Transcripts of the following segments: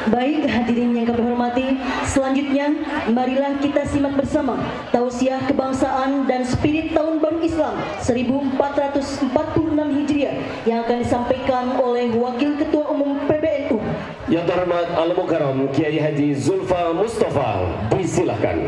Baik hadirin yang kami hormati, selanjutnya marilah kita simak bersama tausiah kebangsaan dan spirit tahun baru Islam 1446 Hijriah yang akan disampaikan oleh Wakil Ketua Umum PBNU. Yang terhormat Al-Mukarram Kiai Haji Zulfa Mustafa, disilahkan.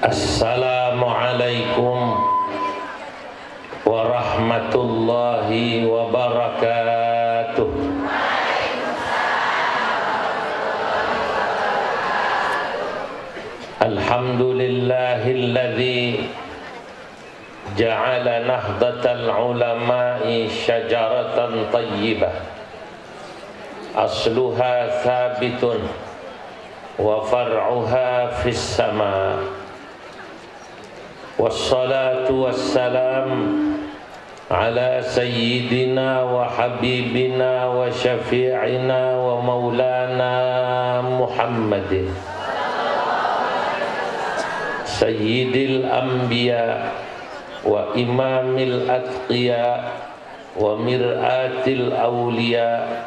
Assalamualaikum warahmatullahi wabarakatuh. Alhamdulillahilladzi ja'ala nahdatal ulama'i syajaratan tayyibah asluha thabitun wa far'uha fis sama'. Wassalatu wassalam ala sayyidina wa habibina wa syafi'ina wa maulana Muhammadin sayyidil anbiya wa imamil atqiya wa mir'atil awliya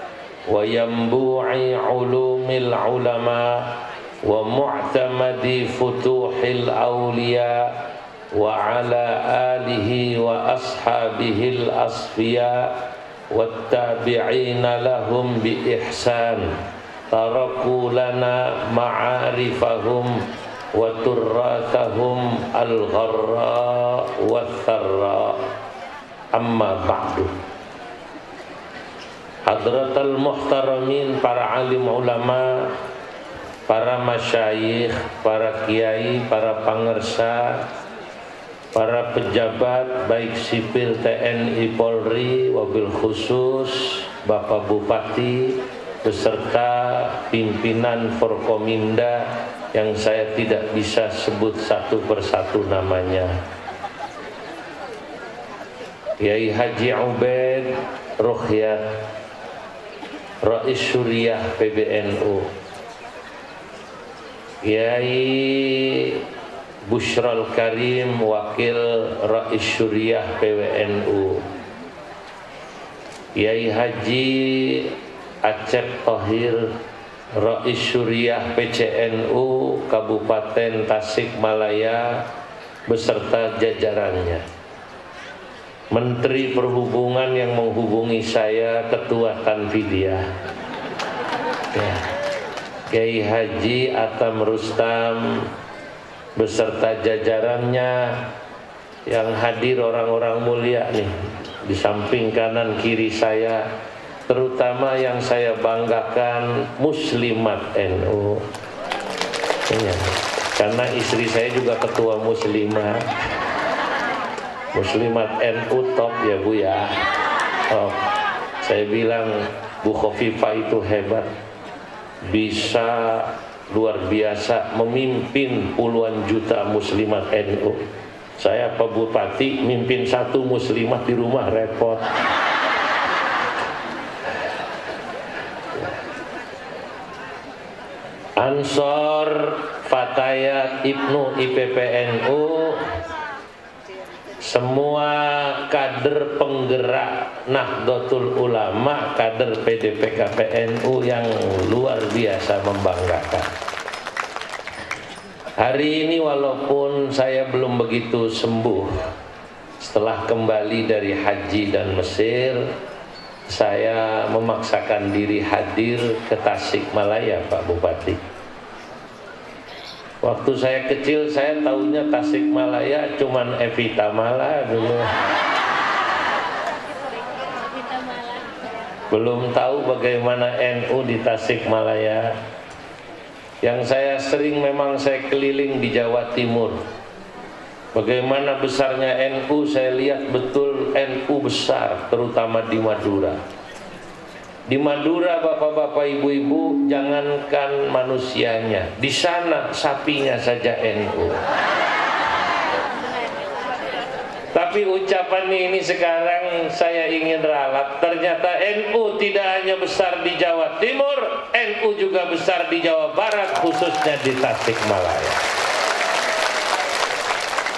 wa yambu'i ulumil ulama wa mu'tamadi futuhil awliya wa ala alihi wa ashabihil asfiya wattabi'ina lahum bi ihsan taraku lana ma'arifahum wa turrathahum al-gharra wa tharra. Amma ba'du. Hadratal muhtaramin, para alim ulama, para masyayikh, para kiai, para pangersa, para pejabat baik sipil TNI Polri, wabil khusus Bapak Bupati beserta pimpinan Forkominda yang saya tidak bisa sebut satu persatu namanya. Kiai Haji Ubaid Ruhyat, Rais Syuriah PBNU, Kiai Bushral Karim, Wakil Rais Syuriah PWNU, Kiai Haji Acep Tohir, Rais Syuriah PCNU Kabupaten Tasikmalaya beserta jajarannya, Menteri Perhubungan yang menghubungi saya, Ketua Tanfidiyah, ya, Kiai Haji Atam Rustam beserta jajarannya, yang hadir orang-orang mulia nih di samping kanan kiri saya, terutama yang saya banggakan Muslimat NU ya, karena istri saya juga ketua Muslimat NU top ya Bu ya, top. Saya bilang Bu Khofifah itu hebat, bisa luar biasa memimpin puluhan juta muslimat NU. Saya Pak Bupati mimpin satu muslimat di rumah repot. Ansor Fatayat Ibnu IPPNU, semua kader penggerak Nahdlatul Ulama, kader PDPKPNU yang luar biasa membanggakan. Hari ini walaupun saya belum begitu sembuh setelah kembali dari haji dan Mesir, saya memaksakan diri hadir ke Tasikmalaya Pak Bupati. Waktu saya kecil saya tahunya Tasikmalaya cuman Evita Mala dulu. Belum tahu bagaimana NU di Tasikmalaya. Yang saya sering memang saya keliling di Jawa Timur. Bagaimana besarnya NU, saya lihat betul NU besar terutama di Madura. Di Madura bapak-bapak ibu-ibu, jangankan manusianya, di sana sapinya saja NU. Tapi ucapan ini sekarang saya ingin ralat. Ternyata NU tidak hanya besar di Jawa Timur, NU juga besar di Jawa Barat, khususnya di Tasikmalaya.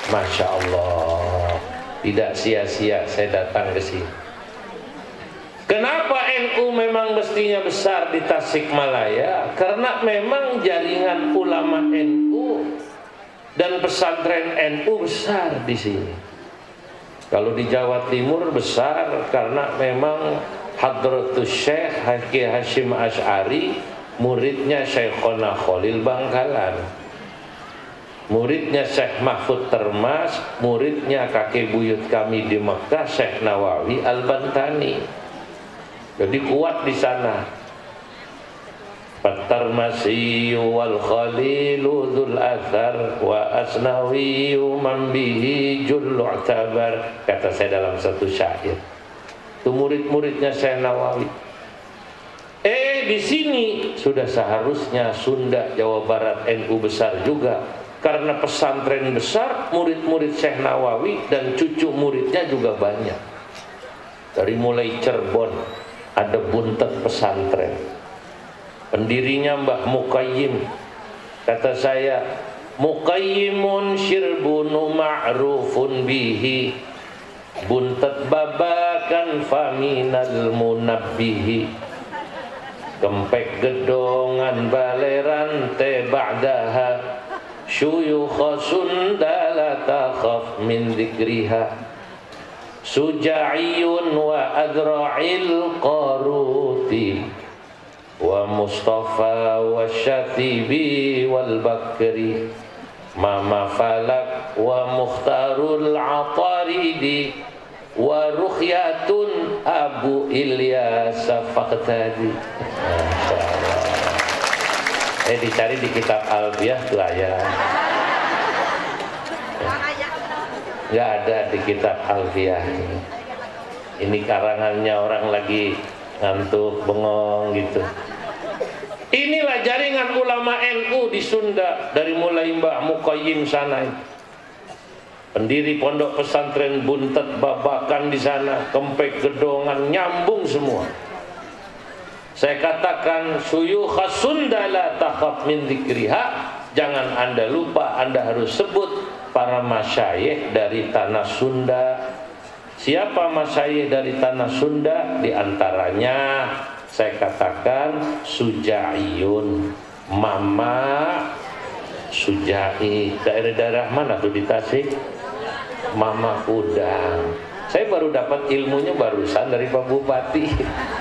Masya Allah, tidak sia-sia saya datang ke sini. Kenapa NU memang mestinya besar di Tasikmalaya? Karena memang jaringan ulama NU dan pesantren NU besar di sini. Kalau di Jawa Timur besar karena memang Hadratus Syekh Haji Hashim Asy'ari, muridnya Syekhona Khalil Bangkalan, muridnya Syekh Mahfud Termas, muridnya kakek buyut kami di Mekah Syekh Nawawi Al-Bantani. Jadi kuat di sana. At-Tarmasiyu wal Khalilu dzul athar wa asnawiyu man bihi jullu i'tabar, kata saya dalam satu syair. Itu murid-muridnya Syekh Nawawi. Di sini sudah seharusnya Sunda, Jawa Barat NU besar juga. Karena pesantren besar, murid-murid Syekh Nawawi dan cucu muridnya juga banyak. Dari mulai Cirebon ada Buntet pesantren. Pendirinya Mbah Muqayyim. Kata saya, Muqayyimun syirbunu ma'rufun bihi, Buntet babakan faminal munabbihi, Kempek gedongan baleran te ba'daha, Syuyukha Sunda la takhaf min dzikriha, Suja'iyun wa adra'il qaruti, wa Mustafa wa Syatibi wal Bakri, Mama Falak wa Mukhtarul Ataridi, wa Rukhyatun Abu Ilyas Faqtadi. Dicari di kitab Alfiyah tuh ayat. Nggak ada di kitab Alfiyah. Ini karangannya orang lagi ngantuk, bengong gitu. Inilah jaringan ulama NU di Sunda, dari mulai Mbah Muqayyim sana, pendiri pondok pesantren Buntet babakan di sana, Kempek gedongan, nyambung semua. Saya katakan Syuyukha Sunda la takhaf min dzikriha, jangan Anda lupa, Anda harus sebut para masyayikh dari tanah Sunda. Siapa masyayikh dari tanah Sunda? Di antaranya saya katakan Suja'iyun, Mama Suja'i. Daerah-daerah mana tuh di Tasik? Mama Kudang. Saya baru dapat ilmunya barusan dari Pak Bupati.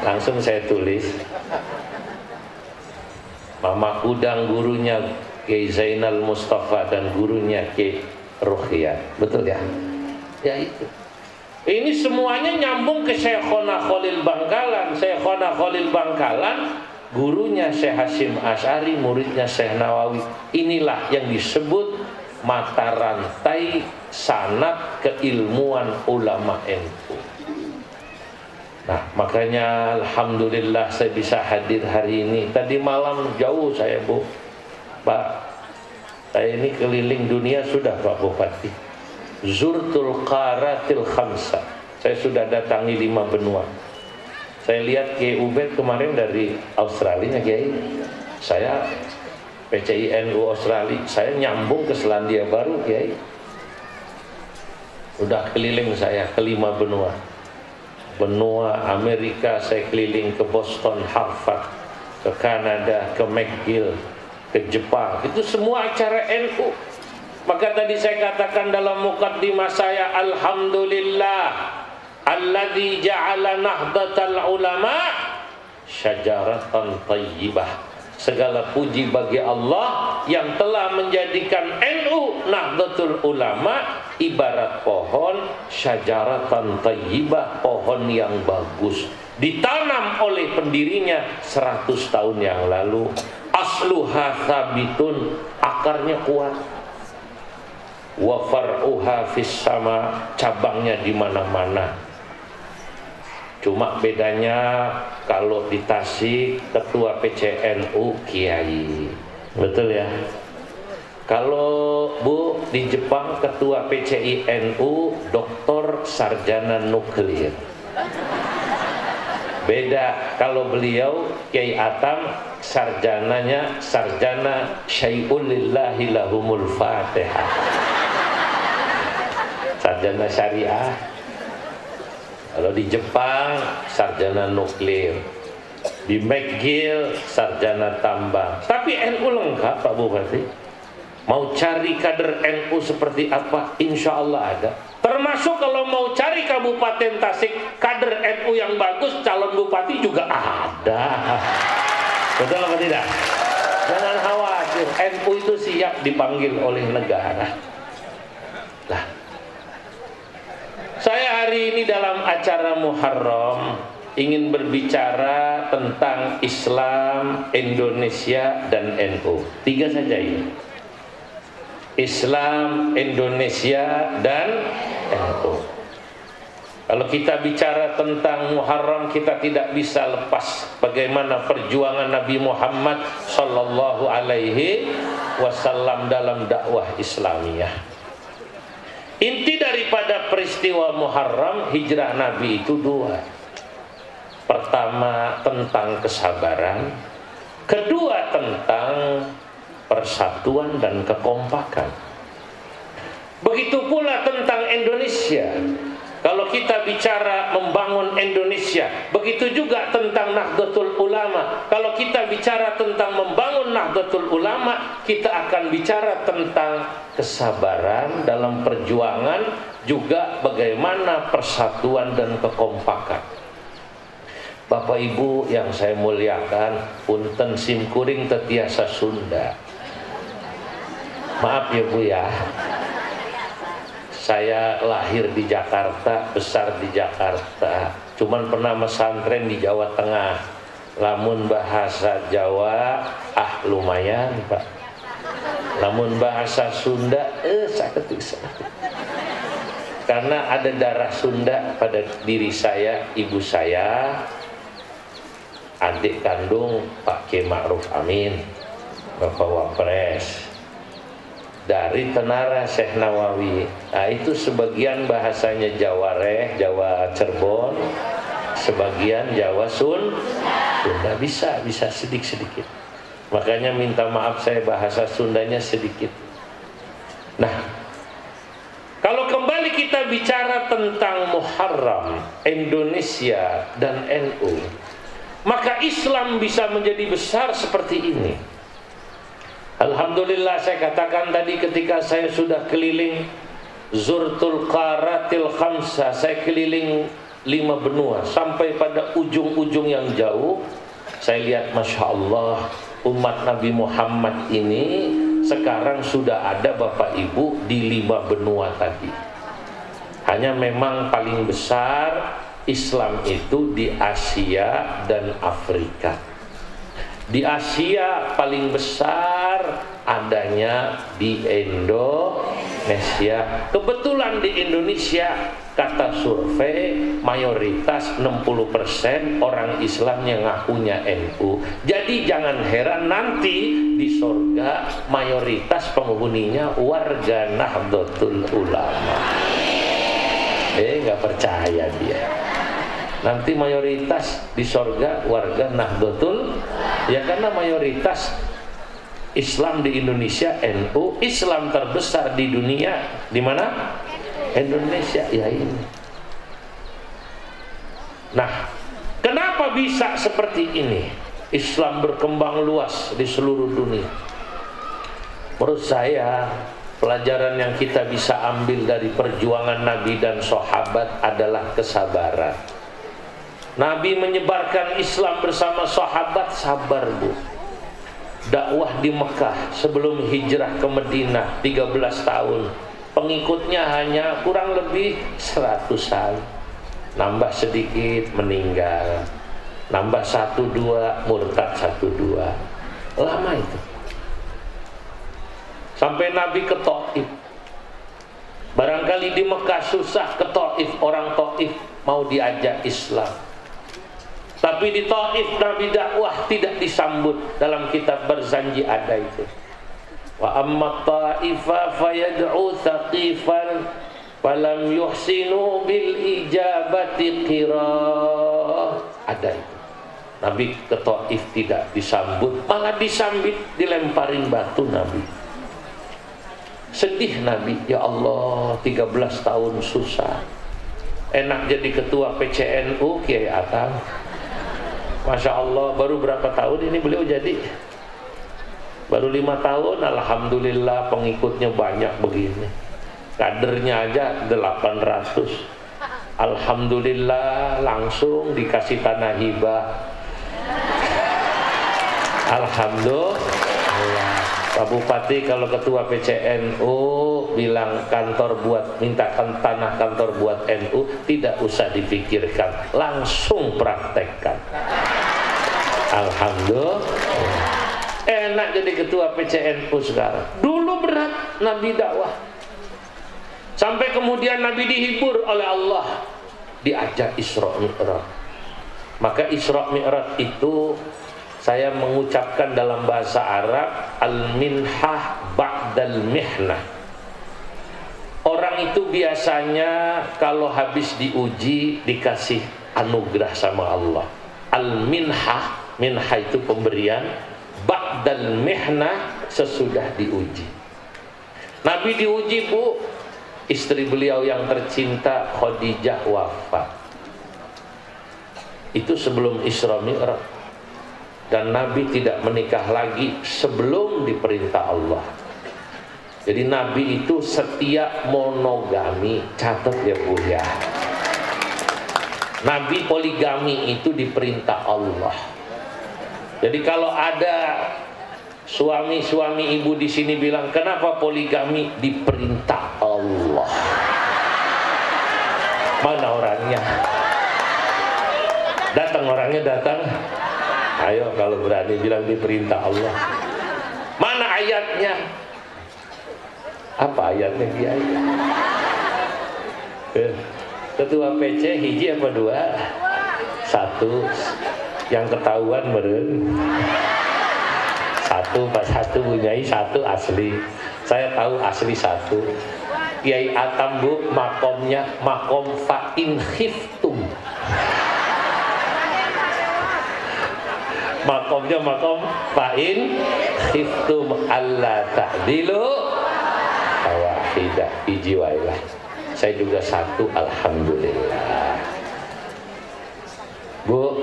Langsung saya tulis. Mama Kudang gurunya Kiai Zainal Mustafa dan gurunya Kiai Ruqyah. Betul ya? Ya itu. Ini semuanya nyambung ke Syekhona Khalil Bangkalan. Syekhona Khalil Bangkalan gurunya Syekh Hashim Asy'ari, muridnya Syekh Nawawi. Inilah yang disebut mata rantai sanad keilmuan ulama NU. Nah, makanya alhamdulillah saya bisa hadir hari ini. Tadi malam jauh saya, Bu. Pak, saya ini keliling dunia sudah, Pak Bupati. Zurtul Qaratil Khamsa. Saya sudah datangi 5 benua. Saya lihat Kiai Ubed kemarin dari Australia, Kiai. Saya PCI NU Australia, saya nyambung ke Selandia Baru, Kiai. Udah keliling saya ke 5 benua. Benua Amerika saya keliling ke Boston, Harvard, ke Kanada, ke McGill, ke Jepang. Itu semua acara NU. Maka tadi saya katakan dalam muqaddimah saya, alhamdulillah alladzi ja'ala nahdlatal ulama syajaratan thayyibah. Segala puji bagi Allah yang telah menjadikan NU Nahdlatul Ulama ibarat pohon syajaratan thayyibah, pohon yang bagus, ditanam oleh pendirinya 100 tahun yang lalu. Asluha thabitun, akarnya kuat. Wa far'uha fis sama, cabangnya di mana-mana. Cuma bedanya kalau di Tasik ketua PCNU Kiai, betul ya. Kalau Bu di Jepang ketua PCINU Doktor Sarjana Nuklir. Beda kalau beliau Kiai Atam sarjananya sarjana syai'ul lillahi lahumul fatihah. Sarjana syariah. Kalau di Jepang sarjana nuklir, di McGill sarjana tambang. Tapi NU lengkap Pak Bupati. Mau cari kader NU seperti apa? Insya Allah ada. Termasuk kalau mau cari Kabupaten Tasik kader NU yang bagus, calon bupati juga ada. Betul apa tidak? Jangan khawatir, NU itu siap dipanggil oleh negara. Nah, saya hari ini dalam acara Muharram ingin berbicara tentang Islam, Indonesia, dan NU. 3 saja ini. Islam, Indonesia, dan NU. Kalau kita bicara tentang Muharram, kita tidak bisa lepas bagaimana perjuangan Nabi Muhammad Sallallahu Alaihi Wasallam dalam dakwah Islamiyah. Inti daripada peristiwa Muharram, hijrah Nabi itu 2. Pertama tentang kesabaran, kedua tentang persatuan dan kekompakan. Begitu pula tentang Indonesia. Kalau kita bicara membangun Indonesia, begitu juga tentang Nahdlatul Ulama. Kalau kita bicara tentang membangun Nahdlatul Ulama, kita akan bicara tentang kesabaran dalam perjuangan, juga bagaimana persatuan dan kekompakan. Bapak Ibu yang saya muliakan, punten simkuring tetiasa Sunda. Maaf ya Bu ya, saya lahir di Jakarta, besar di Jakarta, cuman pernah mesantren di Jawa Tengah. Lamun bahasa Jawa lumayan Pak. Lamun bahasa Sunda sakit. Karena ada darah Sunda pada diri saya, ibu saya, adik kandung Pak Kiai Ma'ruf Amin, Bapak Wapres, dari Tenara Syekh Nawawi. Nah itu sebagian bahasanya Jawa Reh, Jawa Cirebon, sebagian Jawa Sunda. Bisa sedikit-sedikit. Makanya minta maaf saya bahasa Sundanya sedikit. Nah, kalau kembali kita bicara tentang Muharram, Indonesia dan NU, maka Islam bisa menjadi besar seperti ini. Alhamdulillah, saya katakan tadi ketika saya sudah keliling Zurtul Qaratil Khamsah, saya keliling 5 benua sampai pada ujung-ujung yang jauh. Saya lihat Masya Allah, umat Nabi Muhammad ini sekarang sudah ada Bapak Ibu di 5 benua tadi. Hanya memang paling besar Islam itu di Asia dan Afrika. Di Asia paling besar adanya di Indonesia. Kebetulan di Indonesia, kata survei, mayoritas 60% orang Islam yang ngakunya NU. Jadi jangan heran nanti di surga mayoritas penghuninya warga Nahdlatul Ulama. Nggak percaya dia. Nanti mayoritas di sorga warga Nahdlatul, ya karena mayoritas Islam di Indonesia NU. Islam terbesar di dunia di mana? Indonesia, ya ini. Nah, kenapa bisa seperti ini? Islam berkembang luas di seluruh dunia. Menurut saya, pelajaran yang kita bisa ambil dari perjuangan Nabi dan sahabat adalah kesabaran. Nabi menyebarkan Islam bersama sahabat, sabar Bu. Dakwah di Mekah sebelum hijrah ke Madinah 13 tahun. Pengikutnya hanya kurang lebih 100-an. Nambah sedikit meninggal. Nambah 1-2 murtad 1-2. Lama itu. Sampai Nabi ke Taif. Barangkali di Mekah susah, ke Taif, orang Taif mau diajak Islam. Tapi di Taif Nabi dakwah tidak disambut. Dalam kitab Barzanji ada itu. Wa amma ta'ifa fayad'u thaqifan falam yuhsinu bil ijabati qira. Ada itu. Nabi ke Taif tidak disambut, malah disambit, dilemparin batu Nabi. Sedih Nabi, ya Allah, 13 tahun susah. Enak jadi ketua PCNU Kiai Atam. Masya Allah, baru berapa tahun ini beliau jadi? Baru 5 tahun, alhamdulillah pengikutnya banyak begini. Kadernya aja 800. Alhamdulillah langsung dikasih tanah hibah. Alhamdulillah. Pak Bupati kalau ketua PCNU bilang mintakan tanah kantor buat NU, tidak usah dipikirkan, langsung praktekkan. Alhamdulillah. Enak jadi ketua PCNU sekarang. Dulu berat Nabi dakwah. Sampai kemudian Nabi dihibur oleh Allah, diajak Isra Mi'raj. Maka Isra Mi'raj itu saya mengucapkan dalam bahasa Arab al-minhah ba'dal mihnah. Orang itu biasanya kalau habis diuji dikasih anugerah sama Allah. Al-minhah, minhah itu pemberian, ba'dal mihnah sesudah diuji. Nabi diuji, Bu. Istri beliau yang tercinta Khadijah wafat. Itu sebelum Isra Mi'raj. Dan Nabi tidak menikah lagi sebelum diperintah Allah. Jadi Nabi itu setia monogami. Catat ya Bu ya. Nabi poligami itu diperintah Allah. Jadi kalau ada suami-suami ibu di sini bilang, kenapa poligami? Diperintah Allah. Mana orangnya? Datang orangnya, datang. Ayo kalau berani bilang diperintah Allah. Mana ayatnya? Apa ayatnya dia? Ketua PC hiji apa 2? 1. Yang ketahuan meren. 1 pas 1 bunyai 1 asli. Saya tahu asli 1. Kiai Atam Bu, makomnya makom fa'in khiftum. Makomnya makom fa'in khiftum alla ta'dilu wahidah, iji wailah. Saya juga 1, alhamdulillah. Bu,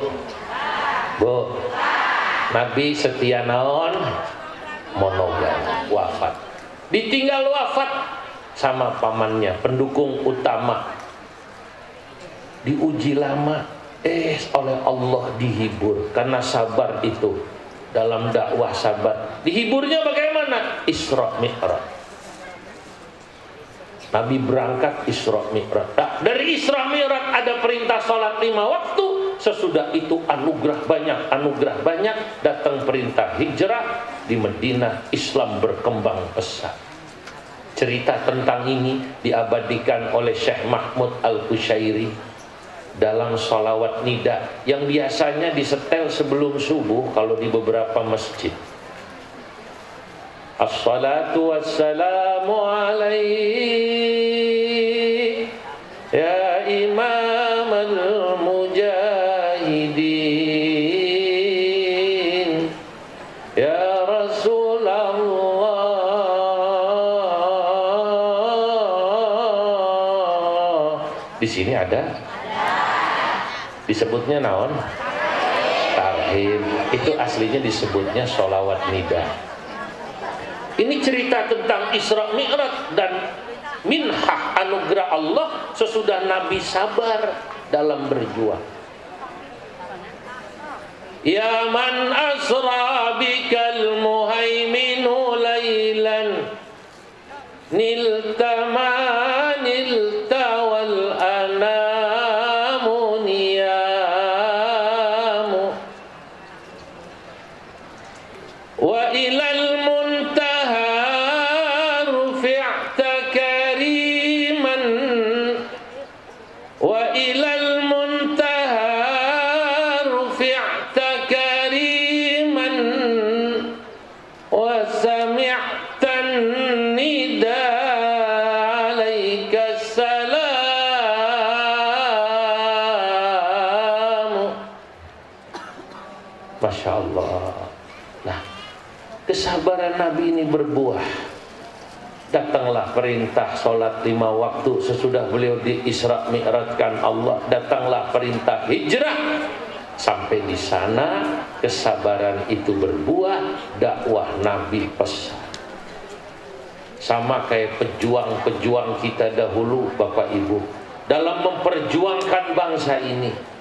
Nabi setia naon? Monogam, wafat. Ditinggal wafat sama pamannya, pendukung utama. Diuji lama, oleh Allah dihibur. Karena sabar itu, dalam dakwah sabar. Dihiburnya bagaimana? Isra Mi'raj. Nabi berangkat Isra Mi'raj. Nah, dari Isra Mi'raj ada perintah sholat 5 waktu. Sesudah itu anugerah banyak. Datang perintah hijrah. Di Madinah Islam berkembang pesat. Cerita tentang ini diabadikan oleh Syekh Mahmud Al-Qushairi dalam sholawat nida yang biasanya disetel sebelum subuh kalau di beberapa masjid. As-salatu wassalamu alaihi ya imam al-mujahidin ya Rasulullah. Di sini ada disebutnya naon? Tarhib. Itu aslinya disebutnya sholawat nida. Ini cerita tentang Isra Mi'raj dan minhah anugerah Allah sesudah Nabi sabar dalam berjuang. Ya man asra bikal muhaiminu laylan nilta ma nilta wal anamu niyamu wa ilal muntaha rufi'ta kariman wa ilal muntaha Masya Allah. Nah, kesabaran Nabi ini berbuah. Datanglah perintah sholat 5 waktu sesudah beliau di Isra Mi'rajkan Allah. Datanglah perintah hijrah. Sampai di sana kesabaran itu berbuah, dakwah Nabi pesan. Sama kayak pejuang-pejuang kita dahulu, Bapak Ibu, dalam memperjuangkan bangsa ini.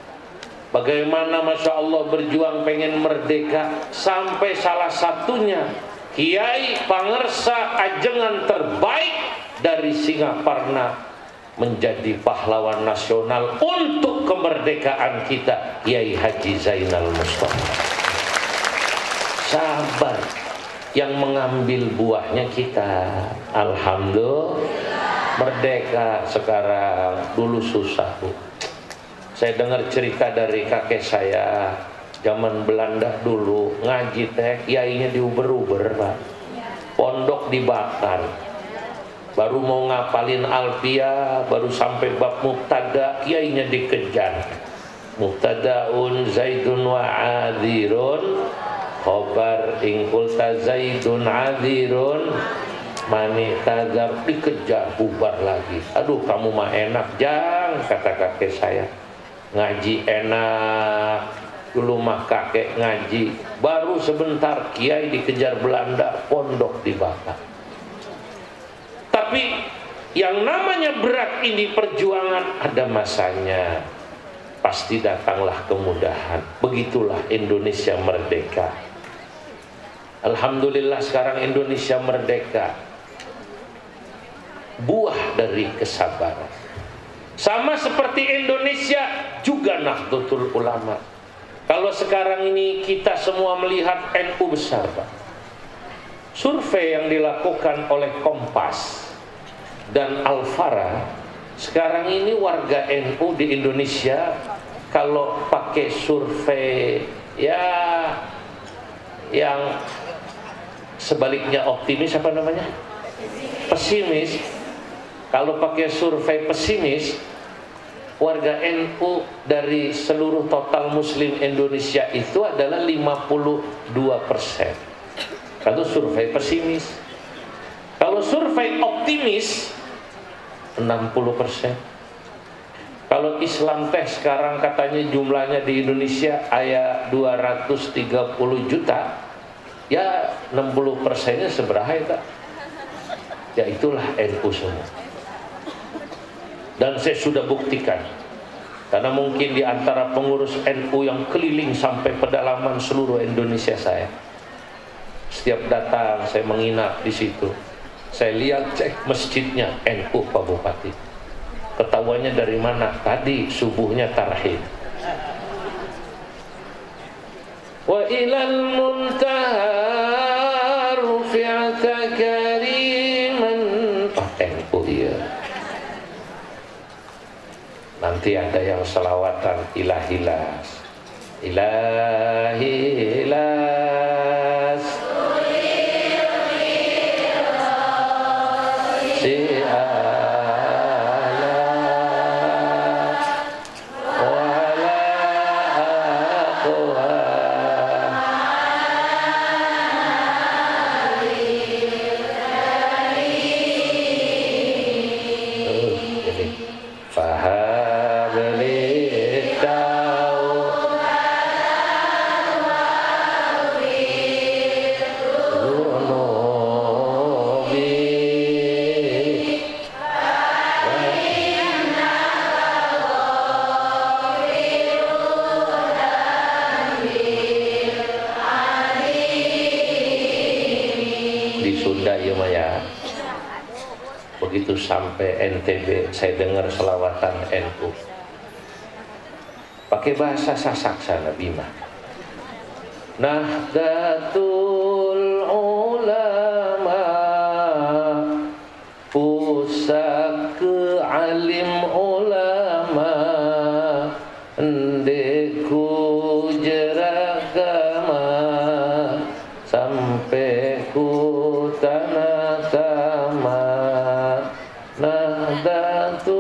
Bagaimana Masya Allah berjuang pengen merdeka, sampai salah satunya Kiai Pangersa Ajengan terbaik dari Singaparna menjadi pahlawan nasional untuk kemerdekaan kita, Kiai Haji Zainal Mustafa. Sabar yang mengambil buahnya kita. Alhamdulillah merdeka sekarang. Dulu susah, Bu. Saya dengar cerita dari kakek saya, zaman Belanda dulu ngaji teh kiainya diuber-uber, Pak. Pondok dibakar. Baru mau ngapalin Alfiah, baru sampai bab Mubtada, kiainya dikejar. Mubtadaun Zaidun wa Adhirun, khobar ingkulta Zaidun Adhirun, mani tadar, dikejar, bubar lagi. Aduh, kamu mah enak, Jang, kata kakek saya. Ngaji enak, dulu mah kakek ngaji, baru sebentar kiai dikejar Belanda, pondok dibakar. Tapi yang namanya berat ini perjuangan ada masanya, pasti datanglah kemudahan. Begitulah Indonesia merdeka. Alhamdulillah sekarang Indonesia merdeka, buah dari kesabaran. Sama seperti Indonesia juga Nahdlatul Ulama. Kalau sekarang ini kita semua melihat NU besar, Pak. Survei yang dilakukan oleh Kompas dan Alfara, sekarang ini warga NU di Indonesia kalau pakai survei ya yang sebaliknya optimis, apa namanya? Pesimis. Kalau pakai survei pesimis, warga NU dari seluruh total muslim Indonesia itu adalah 52%. Kalau survei pesimis. Kalau survei optimis 60%. Kalau Islam teh sekarang katanya jumlahnya di Indonesia aya 230 juta. Ya 60%-nya seberapa ya? Ya itulah NU semua. Dan saya sudah buktikan, karena mungkin di antara pengurus NU yang keliling sampai pedalaman seluruh Indonesia saya, setiap datang saya menginap di situ, saya lihat cek masjidnya NU Pak Bupati. Ketawanya dari mana? Tadi subuhnya tarhib. Wa ilal muntaha rufi'ata kariman. NU iya. Nanti ada yang selawatan ilahilas, ilahilas, si ala wala aqwa faham. Begitu sampai NTB saya dengar selawatan NU pakai bahasa Sasak sana, Bima. Nahdlatul Ulama, pusat ke alim ulama, endeku jeragama sampai ku tanah tamat. Nahdlatul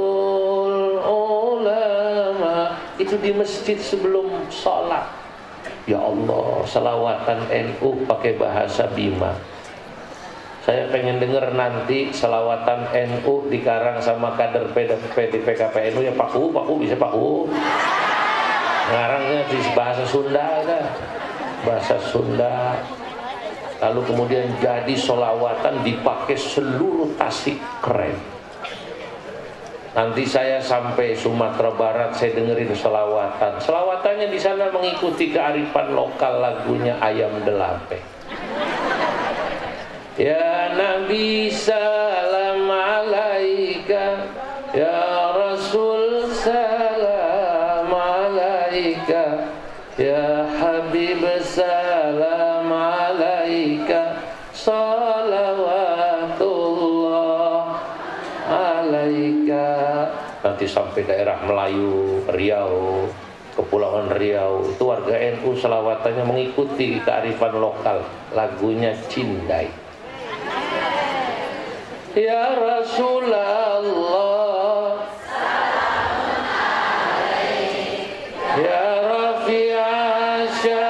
Ulama itu di masjid sebelum sholat. Ya Allah, selawatan NU pakai bahasa Bima. Saya pengen denger nanti selawatan NU dikarang sama kader PKPNU ya Pak U bisa Pak U. Ngarangnya di bahasa Sunda kan. Bahasa Sunda. Lalu kemudian jadi selawatan dipakai seluruh Tasik, keren. Nanti saya sampai Sumatera Barat, saya dengerin selawatan. Selawatannya di sana mengikuti kearifan lokal, lagunya Ayam Delape. Ya Nabi salam alaika, ya Rasul salam alaika, ya Habib salam alaika, salawatullah alaika. Nanti sampai daerah Melayu, Riau, Kepulauan Riau, itu warga NU selawatannya mengikuti kearifan lokal, lagunya Cindai. Ya Rasulullah, ya Rafi'asya,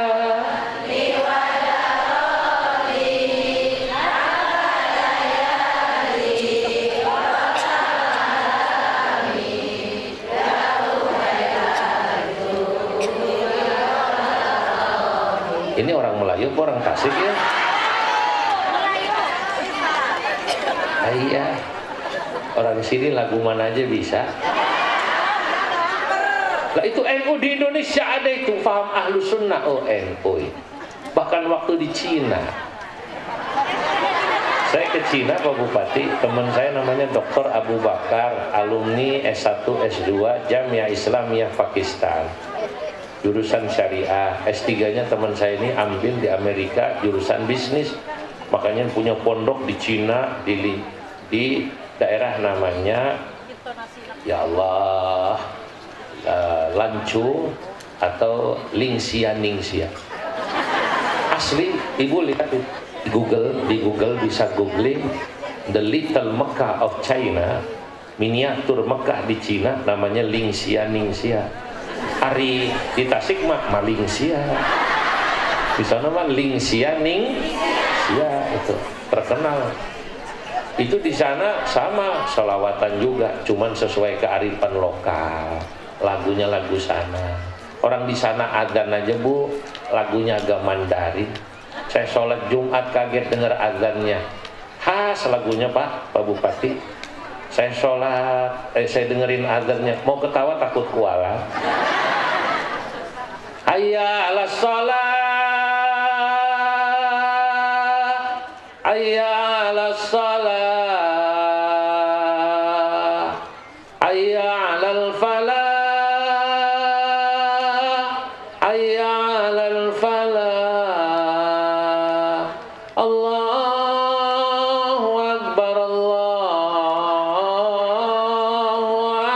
ini orang Melayu apa orang Tasik ya? Iya, orang sini lagu mana aja bisa. Lah itu NU di Indonesia ada itu, paham ahlu sunnah. Oh NU. Bahkan waktu di Cina, saya ke Cina Pak Bupati, teman saya namanya Dr. Abu Bakar, alumni S1 S2 Jamiah Islamiyah Pakistan, jurusan syariah. S3-nya teman saya ini ambil di Amerika jurusan bisnis, makanya punya pondok di Cina, di daerah namanya ya Allah Lancu atau Ningxia. Asli, ibu lihat di Google bisa googling The Little Mecca of China, miniatur Mekah di Cina, namanya Ningxia. Hari di Tasik mah Malingxia, di sana mah Ningxia itu terkenal. Itu di sana sama selawatan juga, cuman sesuai kearifan lokal, lagunya lagu sana. Orang di sana adzan aja Bu, lagunya agak Mandarin. Saya sholat Jumat kaget dengar adzannya, khas lagunya Pak Bupati. Saya sholat, saya dengerin adzannya, mau ketawa takut kualat. Hayya 'alas shalah, hayya 'alas shalah, hayya 'alal falah, hayya 'alal falah. Allahu akbar, Allahu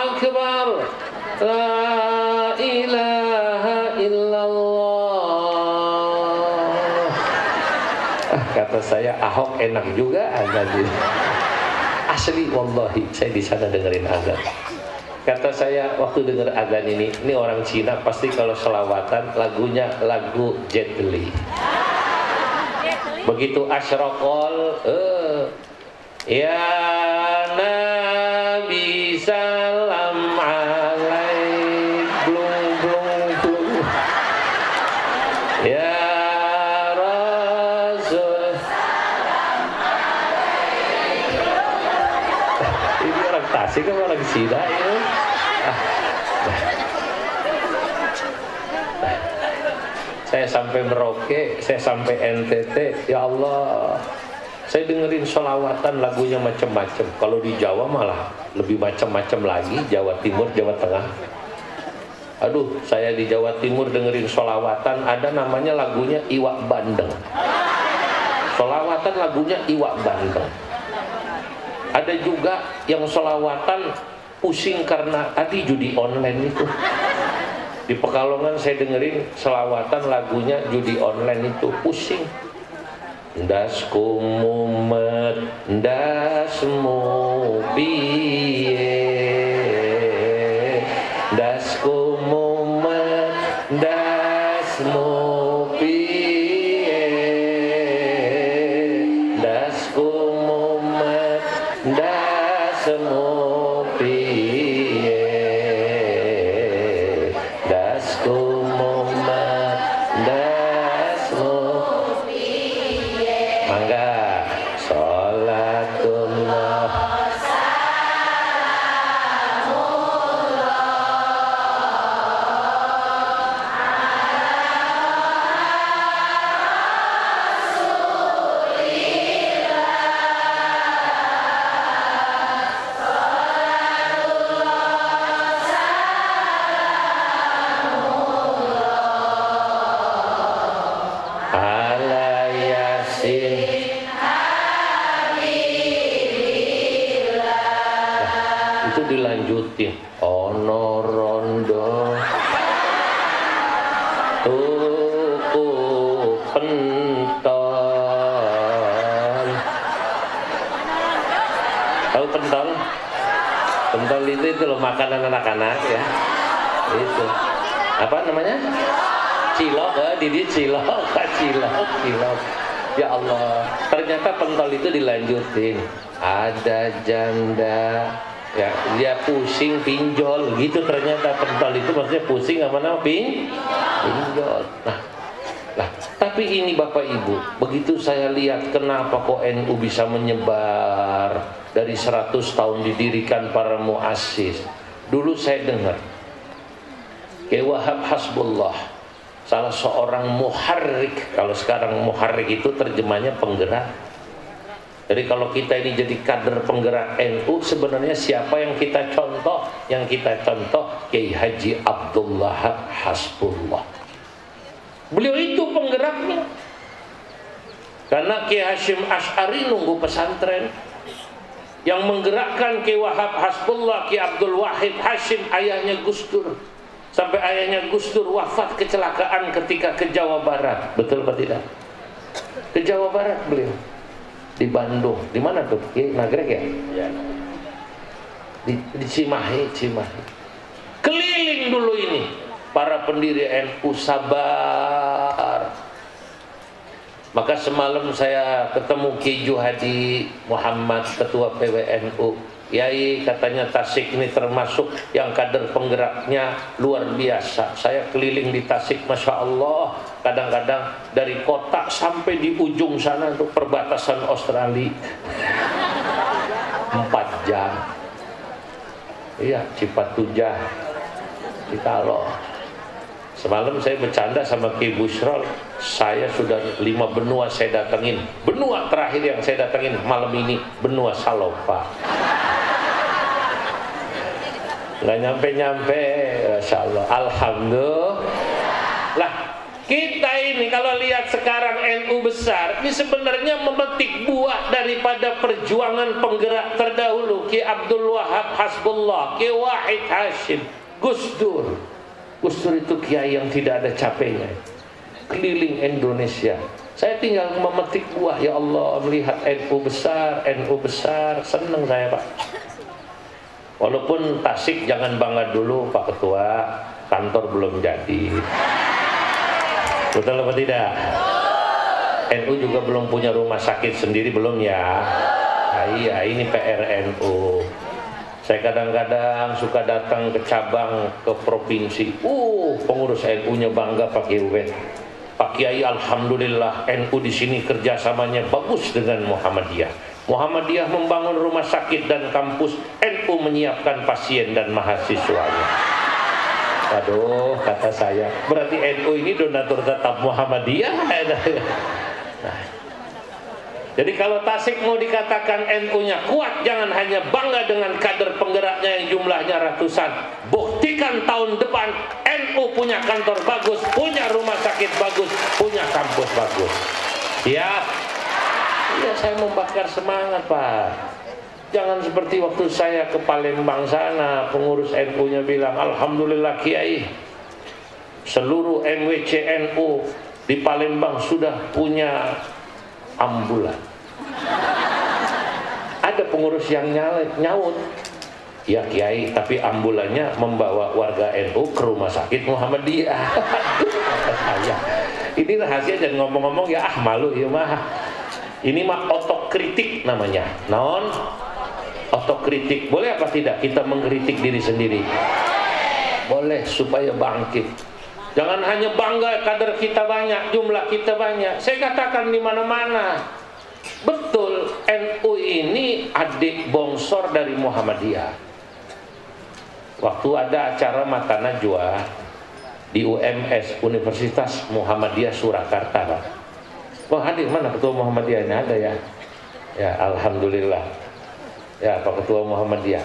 akbar, la ilaha illallah. Kata saya Ahok enak juga azan. Asli wallahi saya di sana dengerin azan. Kata saya waktu denger azan ini orang Cina pasti kalau selawatan lagunya lagu Jet Li. Begitu asyraqal ya Nabi salam alaik, blung blung blung, ya Rasul. Ini orang Tasik kan orang Cina ya. Saya sampai Merauke, saya sampai NTT, ya Allah, saya dengerin sholawatan lagunya macam-macam. Kalau di Jawa malah lebih macam-macam lagi, Jawa Timur, Jawa Tengah. Aduh, saya di Jawa Timur dengerin sholawatan, ada namanya lagunya Iwak Bandeng. Sholawatan lagunya Iwak Bandeng. Ada juga yang sholawatan pusing karena tadi judi online itu. Di Pekalongan saya dengerin selawatan lagunya judi online itu, pusing. Ndas kumumet, ndasmu piye, ndas kumumet, ndasmu kumomat dasmu piye das kumomat dasmu piye mangga sholatullah dilanjutin ono rondo tuku pentol. Tahu pentol? Pentol itu loh makanan anak-anak ya. Itu apa namanya? Cilok, Didi cilok, cilok. Ya Allah, ternyata pentol itu dilanjutin. Ada janda ya, dia pusing pinjol gitu, ternyata pentol itu maksudnya pusing apa nama pinjol. Nah, tapi ini Bapak Ibu, begitu saya lihat kenapa kok NU bisa menyebar dari 100 tahun didirikan para muassis. Dulu saya dengar Kiai Wahab Hasbullah, salah seorang muharrik. Kalau sekarang muharrik itu terjemahnya penggerak. Jadi kalau kita ini jadi kader penggerak NU, sebenarnya siapa yang kita contoh? Yang kita contoh Kiai Haji Abdullah Hasbullah. Beliau itu penggeraknya. Karena Kiai Hashim Asy'ari nunggu pesantren. Yang menggerakkan Kiai Wahab Hasbullah, Kiai Abdul Wahid Hashim, ayahnya Gus Dur. Sampai ayahnya Gus Dur wafat kecelakaan ketika ke Jawa Barat. Betul atau tidak? Ke Jawa Barat beliau. Di Bandung, di mana tuh? Nagrek ya? Ya. Di Cimahi. Keliling dulu ini para pendiri NU sabar. Maka semalam saya ketemu Kiai Juhadi Muhammad, ketua PWNU. Yai, katanya Tasik ini termasuk yang kader penggeraknya luar biasa. Saya keliling di Tasik, Masya Allah. Kadang-kadang dari kota sampai di ujung sana untuk perbatasan Australia 4 jam. Iya, Cipatujah, Citalo. Semalam saya bercanda sama Ki Busrol, saya sudah 5 benua saya datengin. Benua terakhir yang saya datengin malam ini benua Salopa. Nggak nyampe-nyampe, Masya Allah. Alhamdulillah. Lah, kita ini kalau lihat sekarang NU besar, ini sebenarnya memetik buah daripada perjuangan penggerak terdahulu. Ki Abdul Wahab Hasbullah, Ki Wahid Hashim, Gus Dur. Gus Dur itu kiai yang tidak ada capeknya. Keliling Indonesia. Saya tinggal memetik buah, ya Allah, melihat NU besar, senang saya Pak. Walaupun Tasik jangan bangga dulu Pak Ketua, kantor belum jadi. Betul apa tidak? NU juga belum punya rumah sakit sendiri, belum ya? Nah, iya, ini PR NU. Saya kadang-kadang suka datang ke cabang, ke provinsi. Pengurus NU-nya bangga pakai UWET. Pak Kiai, alhamdulillah NU di sini kerjasamanya bagus dengan Muhammadiyah. Muhammadiyah membangun rumah sakit dan kampus, NU menyiapkan pasien dan mahasiswanya. Aduh, kata saya, berarti NU ini donatur tetap Muhammadiyah. Nah, jadi kalau Tasik mau dikatakan NU-nya kuat, jangan hanya bangga dengan kader penggeraknya yang jumlahnya ratusan. Buktikan tahun depan NU punya kantor bagus, punya rumah sakit bagus, punya kampus bagus. Siap? Iya, saya membakar semangat Pak. Jangan seperti waktu saya ke Palembang sana, pengurus NU-nya bilang, alhamdulillah Kiai, seluruh MWC NU di Palembang sudah punya ambulan. Ada pengurus yang nyaut, ya Kiai, tapi ambulannya membawa warga NU ke rumah sakit Muhammadiyah. Kata saya, ini rahasia, jangan ngomong-ngomong ya, malu ya mah. Ini mah otokritik namanya. Non otokritik. Boleh apa tidak kita mengkritik diri sendiri? Boleh, supaya bangkit. Jangan hanya bangga kader kita banyak, jumlah kita banyak. Saya katakan di mana-mana. Betul, NU ini adik bongsor dari Muhammadiyah. Waktu ada acara Mata Najwa di UMS, Universitas Muhammadiyah Surakarta, Pak. Oh, hadir mana ketua Muhammadiyahnya? Ada ya? Ya, alhamdulillah. Ya, Pak Ketua Muhammadiyah.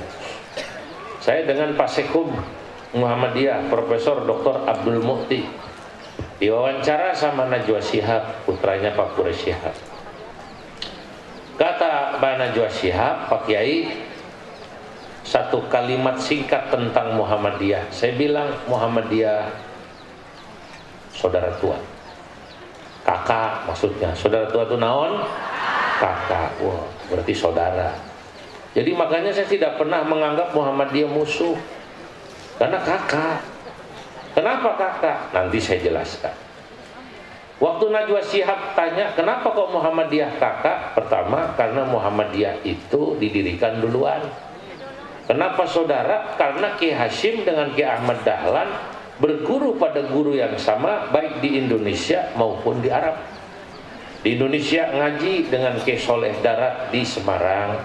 Saya dengan Pak Sekum Muhammadiyah, Profesor Dr. Abdul Mukti, diwawancara sama Najwa Shihab, putranya Pak Quraish Shihab. Kata Pak Najwa Shihab, Pak Kiai, satu kalimat singkat tentang Muhammadiyah. Saya bilang Muhammadiyah saudara tua. Kakak maksudnya. Saudara tua itu naon? Kakak. Wah, berarti saudara. Jadi makanya saya tidak pernah menganggap Muhammadiyah musuh. Karena kakak. Kenapa kakak? Nanti saya jelaskan. Waktu Najwa Shihab tanya, kenapa kok Muhammadiyah kakak? Pertama, karena Muhammadiyah itu didirikan duluan. Kenapa saudara? Karena Ki Hashim dengan Ki Ahmad Dahlan berguru pada guru yang sama, baik di Indonesia maupun di Arab. Di Indonesia ngaji dengan Ki Soleh Darat di Semarang,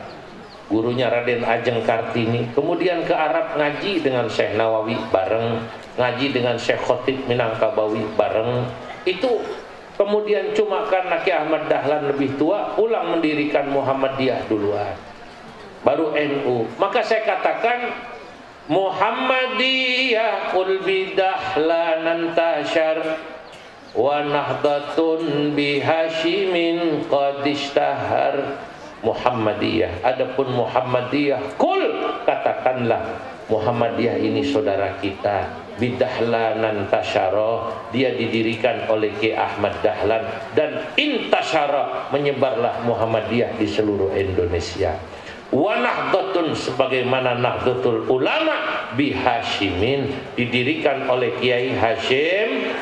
gurunya Raden Ajeng Kartini. Kemudian ke Arab ngaji dengan Syekh Nawawi bareng, ngaji dengan Syekh Khotib Minangkabawi bareng. Itu kemudian cuma karena Ki Ahmad Dahlan lebih tua, pulang mendirikan Muhammadiyah duluan, baru NU. Maka saya katakan Muhammadiyah qul bidahlan tashar wa nahdhatun bihashimin qad ishtahar. Muhammadiyah, adapun Muhammadiyah, kul, katakanlah Muhammadiyah ini saudara kita. Bidahlanan tasyara, dia didirikan oleh Ki Ahmad Dahlan, dan intasyara, menyebarlah Muhammadiyah di seluruh Indonesia. Wa nahdhatun, sebagaimana Nahdlatul Ulama bihashimin, didirikan oleh Kiai Hashim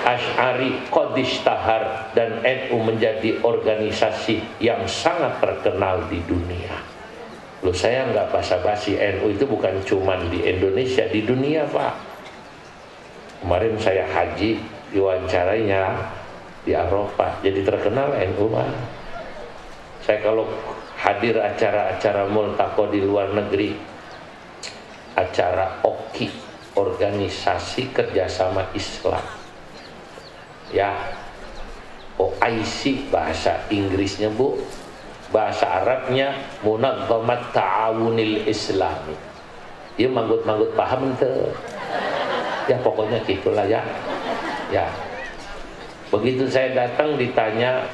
Asy'ari Qadishtahar, dan NU menjadi organisasi yang sangat terkenal di dunia. Loh, saya nggak basa-basi, NU itu bukan cuman di Indonesia, di dunia, Pak. Kemarin saya haji, diwawancarainya di Arafah, jadi terkenal NU, Pak. Saya kalau hadir acara-acara multaqo di luar negeri, acara OKI, Organisasi Kerjasama Islam, ya, OIC bahasa Inggrisnya, Bu. Bahasa Arabnya Munazzamat Ta'awunil Islami. Dia manggut-manggut paham ente. Ya pokoknya gitulah ya. Ya. Begitu saya datang ditanya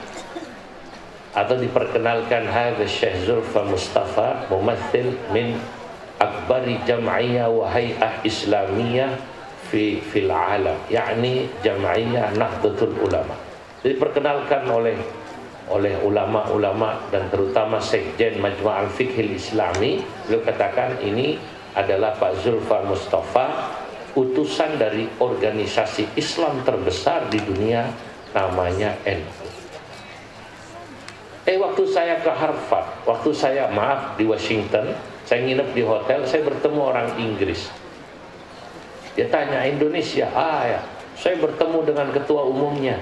atau diperkenalkan, hadza Syekh Zulfa Mustafa, mumathil min akbari jam'iyah wa hay'ah islamiyah fil alam, yakni Jam'iyah Nahdlatul Ulama. Diperkenalkan oleh ulama-ulama dan terutama Sekjen Majma'al Fiqhil Islami. Beliau katakan ini adalah Pak Zulfa Mustafa, utusan dari organisasi Islam terbesar di dunia, namanya NU. Waktu saya ke Harvard, waktu saya di Washington, saya nginep di hotel, saya bertemu orang Inggris. Dia tanya, Indonesia? Ya, saya bertemu dengan ketua umumnya.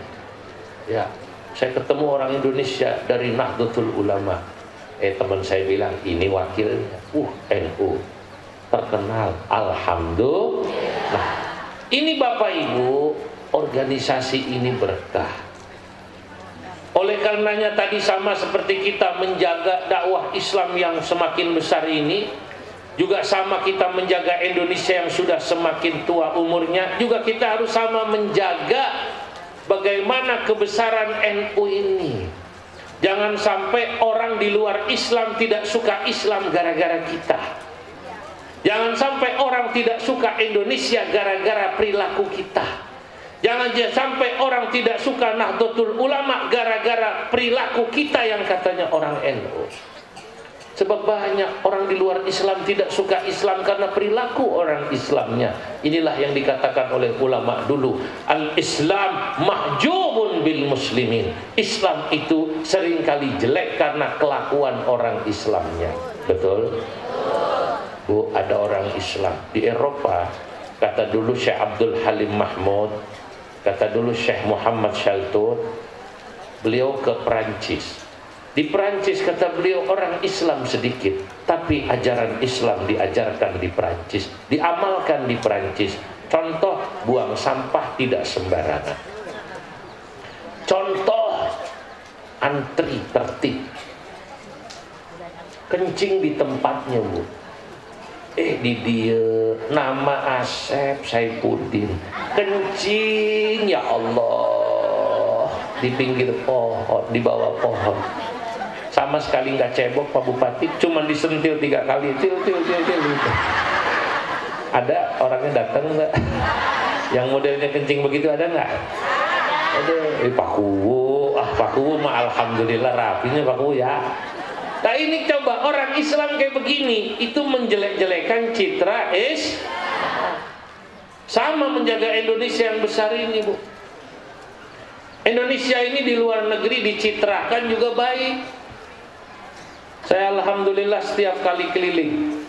Ya, saya ketemu orang Indonesia dari Nahdlatul Ulama. Teman saya bilang, ini wakilnya. NU terkenal, alhamdulillah. Nah, ini Bapak Ibu, organisasi ini berkah. Oleh karenanya tadi sama seperti kita menjaga dakwah Islam yang semakin besar ini, juga sama kita menjaga Indonesia yang sudah semakin tua umurnya, juga kita harus sama menjaga bagaimana kebesaran NU ini. Jangan sampai orang di luar Islam tidak suka Islam gara-gara kita. Jangan sampai orang tidak suka Indonesia gara-gara perilaku kita. Jangan sampai orang tidak suka Nahdlatul Ulama gara-gara perilaku kita yang katanya orang NU. Sebab banyak orang di luar Islam tidak suka Islam karena perilaku orang Islamnya. Inilah yang dikatakan oleh ulama dulu, al-Islam mahjubun bil muslimin. Islam itu seringkali jelek karena kelakuan orang Islamnya. Betul? Bu, ada orang Islam di Eropa, kata dulu Syekh Abdul Halim Mahmud, kata dulu Syekh Muhammad Shaltut, beliau ke Perancis. Di Perancis kata beliau orang Islam sedikit, tapi ajaran Islam diajarkan di Perancis, diamalkan di Perancis. Contoh, buang sampah tidak sembarangan. Contoh, antri tertib. Kencing di tempatnya, Bu. Di dia nama Asep Saifuddin, kencing ya Allah di pinggir pohon, di bawah pohon. Sama sekali nggak cebok Pak Bupati, cuma disentil 3 kali, til. Ada orangnya datang nggak? Yang modelnya kencing begitu ada nggak? Ada. Pak Kuwu mah alhamdulillah rapinya Pak Kuwu ya. Nah ini coba orang Islam kayak begini, itu menjelek-jelekan citra sama menjaga Indonesia yang besar ini, Bu. Indonesia ini di luar negeri dicitrakan juga baik. Saya alhamdulillah setiap kali keliling,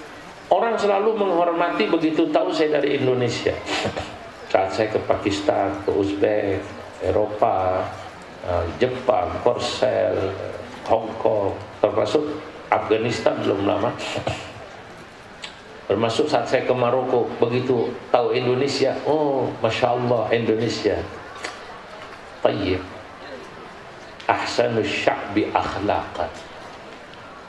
orang selalu menghormati begitu tahu saya dari Indonesia. Saat saya ke Pakistan, ke Uzbek, Eropa, Jepang, Korsel, Hong Kong, termasuk Afghanistan belum lama. Termasuk saat saya ke Maroko, begitu tahu Indonesia, oh Masya Allah Indonesia tayyib, ahsanus sya'bi akhlaqan.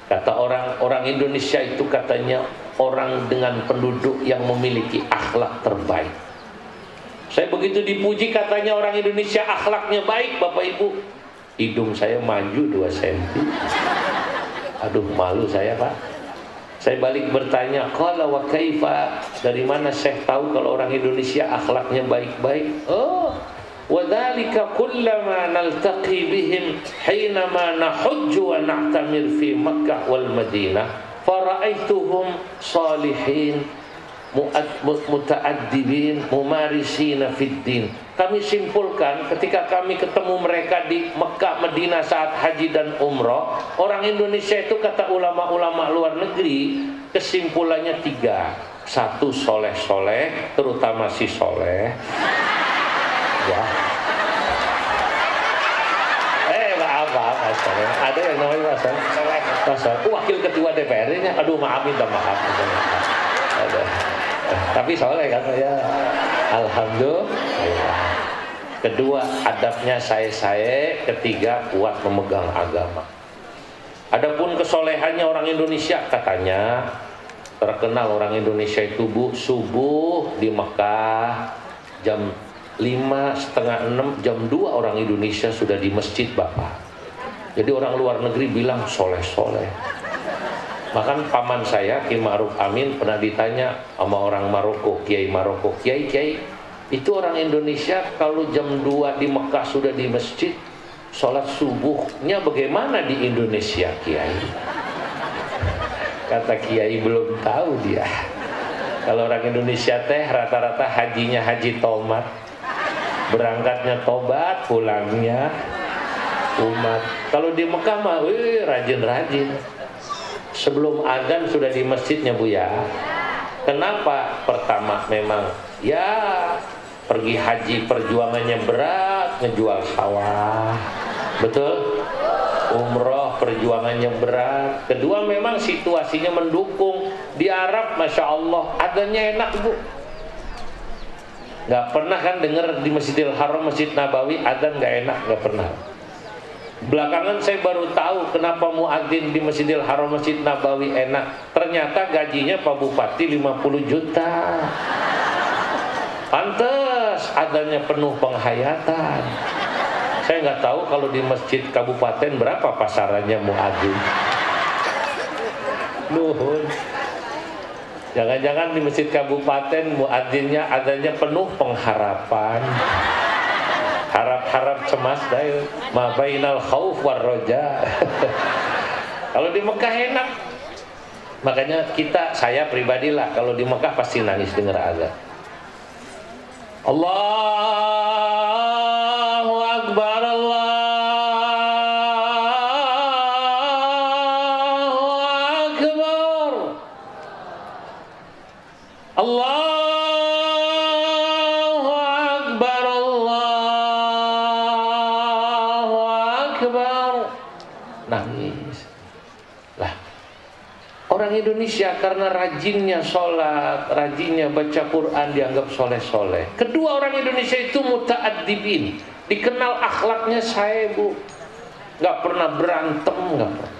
Kata orang Indonesia itu katanya orang dengan penduduk yang memiliki akhlak terbaik. Saya begitu dipuji katanya orang Indonesia akhlaknya baik, Bapak Ibu, hidung saya maju 2 cm. Aduh malu saya Pak. Saya balik bertanya, qala wa kaifa, dari mana Syekh tahu kalau orang Indonesia akhlaknya baik-baik? Oh, وَذَلِكَ كُلَّمَا نَلْتَقِي بِهِمْ حِينَمَا نَحُجُّ وَنَعْتَمِرْ فِي مَكَّةِ وَالْمَدِينَةِ فَرَأَيْتُهُمْ صَالِحِينَ مُتَأَدِّبِينَ مُمَارِسِينَ فِي الدِّينِ. Kami simpulkan ketika kami ketemu mereka di Mekah, Madinah saat haji dan umroh, orang Indonesia itu kata ulama-ulama luar negeri, kesimpulannya 3. 1, soleh-soleh, terutama si soleh. Ya. Maaf, ada yang namanya masalah. Wakil ketua DPR-nya, aduh maaf, minta maaf. Ada. Tapi soleh kan ya. Alhamdulillah. Kedua, adabnya saya. Ketiga, kuat memegang agama. Adapun kesolehannya orang Indonesia, katanya terkenal orang Indonesia itu, Bu, subuh di Mekah jam 5, setengah 6, jam 2 orang Indonesia sudah di masjid Bapak. Jadi orang luar negeri bilang soleh-soleh. Bahkan paman saya Ki Ma'ruf Amin pernah ditanya sama orang Maroko, Kiai Maroko, Kiai, itu orang Indonesia kalau jam 2 di Mekah sudah di masjid, sholat subuhnya bagaimana di Indonesia Kiai? Kata Kiai belum tahu dia. Kalau orang Indonesia teh rata-rata hajinya haji tomat, berangkatnya tobat, pulangnya umat. Kalau di Mekah mah rajin-rajin. Sebelum azan sudah di masjidnya Bu ya. Kenapa? Pertama memang ya pergi haji perjuangannya berat, ngejual sawah. Betul? Umroh perjuangannya berat. Kedua memang situasinya mendukung. Di Arab Masya Allah adanya enak Bu. Gak pernah kan dengar di Masjidil Haram, Masjid Nabawi adzan gak enak, gak pernah. Belakangan saya baru tahu kenapa muadzin di Masjidil Haram, Masjid Nabawi enak. Ternyata gajinya Pak Bupati 50 juta. Pantes adzannya penuh penghayatan. Saya nggak tahu kalau di masjid kabupaten berapa pasarannya muadzin. Nuhun. Jangan-jangan di masjid kabupaten muadzinnya adanya penuh pengharapan, harap-harap cemas ma bainal khauf war roja. Kalau di Mekah enak, Makanya saya pribadilah kalau di Mekah pasti nangis dengar azan. Allahu Akbar, Allahu Akbar, Allahu Akbar, Allahu Akbar. Nangis. Lah, orang Indonesia karena rajinnya sholat, rajinnya baca Quran dianggap soleh-soleh. Kedua, orang Indonesia itu muta'addibin, dikenal akhlaknya bu, nggak pernah berantem, nggak pernah.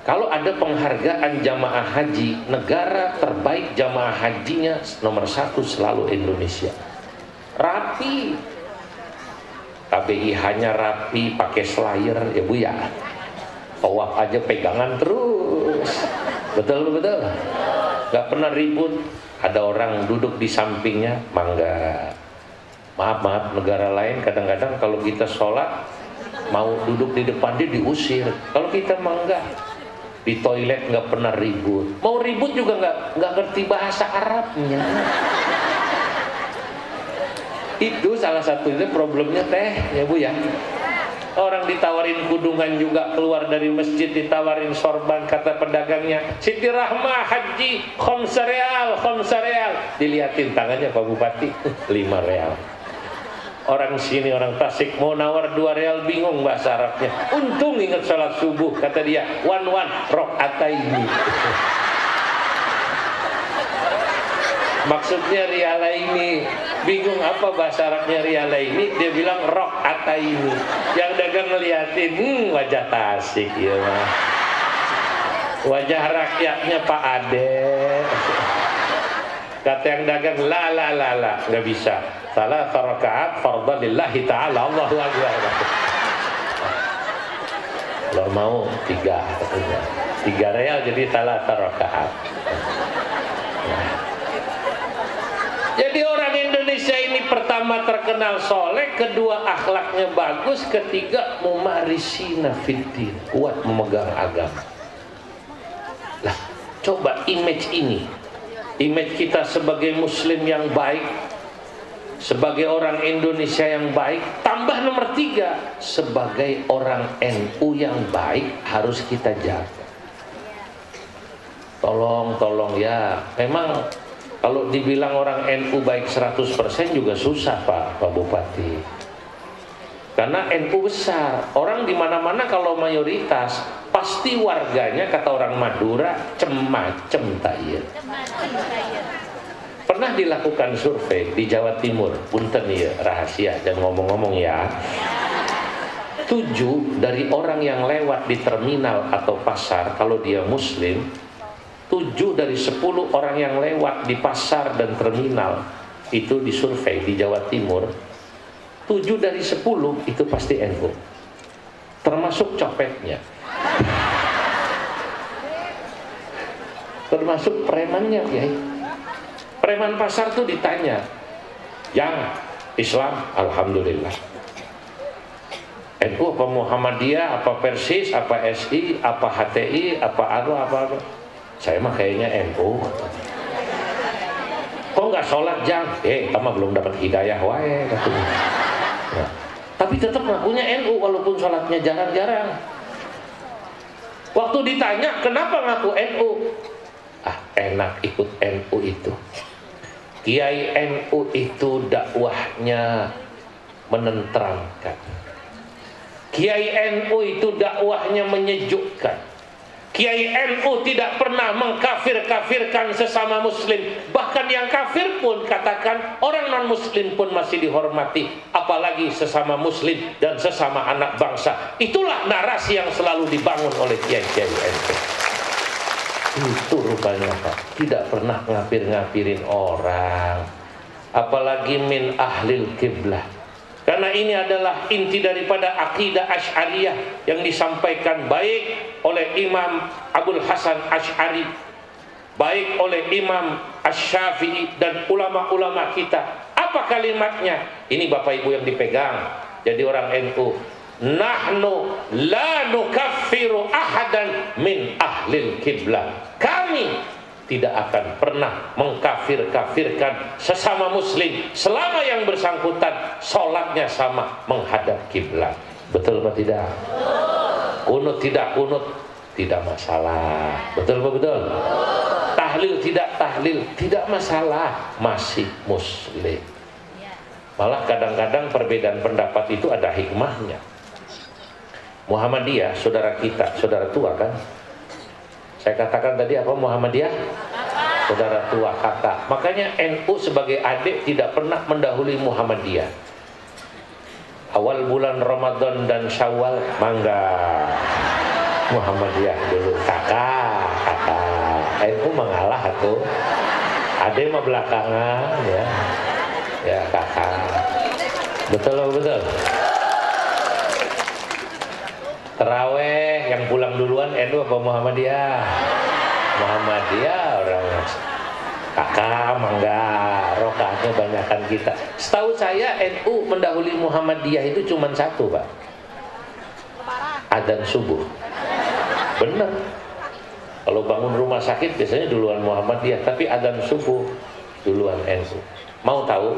Kalau ada penghargaan jamaah haji, negara terbaik jamaah hajinya nomor 1 selalu Indonesia. Rapi, KBIH-nya rapi, pakai slayer ya bu ya. Tawaf aja pegangan terus, betul. Gak pernah ribut. Ada orang duduk di sampingnya, mangga. Maaf, negara lain kadang-kadang kalau kita sholat mau duduk di depan dia diusir. Kalau kita mangga, di toilet nggak pernah ribut. Mau ribut juga nggak ngerti bahasa Arabnya. Itu salah satunya problemnya ya bu ya. Orang ditawarin kudungan juga keluar dari masjid ditawarin sorban, kata pedagangnya Siti Rahmah haji khamsa real. Dilihatin tangannya Pak Bupati 5 real. Orang sini orang Tasik mau nawar 2 real bingung bahasa Arabnya. Untung ingat sholat subuh, kata dia one rok'ataini. Maksudnya riala ini, bingung apa bahasa Arabnya riala ini, dia bilang rok'ataini. Yang dagang ngeliatin, wajah Tasik ya mah. Wajah rakyatnya Pak Ade. Kata yang dagang la nggak bisa. Salah rakaat fardhu lillahi ta'ala, Allahu Akbar. Kalau mau 3 katanya. 3 real jadi salah rakaat. Jadi orang Indonesia ini pertama terkenal soleh, kedua akhlaknya bagus, ketiga mumarisina fiddin, kuat memegang agama. Lah, coba image ini, image kita sebagai muslim yang baik, sebagai orang Indonesia yang baik, tambah nomor 3, sebagai orang NU yang baik harus kita jaga. Tolong ya, memang kalau dibilang orang NU baik 100% juga susah Pak Bupati. Karena NU besar, orang di mana-mana kalau mayoritas pasti warganya kata orang Madura cemacem tayir. Pernah dilakukan survei di Jawa Timur, punten ya rahasia jangan ngomong-ngomong ya. 7 dari orang yang lewat di terminal atau pasar kalau dia muslim, 7 dari 10 orang yang lewat di pasar dan terminal itu disurvei di Jawa Timur, 7 dari 10 itu pasti NU, termasuk copetnya, termasuk premannya ya. Preman pasar tuh ditanya, yang Islam alhamdulillah, NU apa Muhammadiyah, apa Persis, apa SI, apa HTI, apa apa. Saya mah kayaknya NU. Kok nggak sholat jang? Kamu belum dapat hidayah wae katanya. Nah, tapi tetap ngakunya NU walaupun sholatnya jarang-jarang. Waktu ditanya kenapa ngaku NU? Enak ikut NU itu. Kiai NU itu dakwahnya menenteramkan. Kiai NU itu dakwahnya menyejukkan. Kiai NU tidak pernah mengkafir-kafirkan sesama muslim. Bahkan yang kafir pun katakan orang non-muslim pun masih dihormati, apalagi sesama muslim dan sesama anak bangsa. Itulah narasi yang selalu dibangun oleh Kiai-Kiai NU. Itu rupanya Pak, tidak pernah ngapir-ngapirin orang, apalagi min ahlil qiblah. Karena ini adalah inti daripada akidah Asy'ariyah yang disampaikan baik oleh Imam Abul Hasan Asy'ari, baik oleh Imam Asy-Syafi'i dan ulama-ulama kita. Apa kalimatnya? Ini Bapak Ibu yang dipegang jadi orang NU. Nahnu la nukaffiru ahadan kiblat. Kami tidak akan pernah mengkafir-kafirkan sesama muslim selama yang bersangkutan sholatnya sama menghadap kiblat. Betul apa tidak? Kunut tidak kunut tidak masalah. Betul apa betul? Tahlil tidak tahlil tidak masalah, masih muslim. Malah kadang-kadang perbedaan pendapat itu ada hikmahnya. Muhammadiyah, saudara kita, saudara tua kan? Saya katakan tadi apa Muhammadiyah? Saudara tua, kakak. Makanya NU sebagai adik tidak pernah mendahului Muhammadiyah. Awal bulan Ramadan dan Syawal, mangga Muhammadiyah dulu. Kakak. NU mengalah tuh. Adik mah belakangan ya. Ya kakak. Betul apa betul? Terawih yang pulang duluan NU apa Muhammadiyah? Muhammadiyah orang kakak mangga, rokaatnya banyakan kita. Setahu saya NU mendahului Muhammadiyah itu cuma satu, Pak. Adzan subuh. Bener. Kalau bangun rumah sakit biasanya duluan Muhammadiyah, tapi adzan subuh duluan NU. Mau tahu?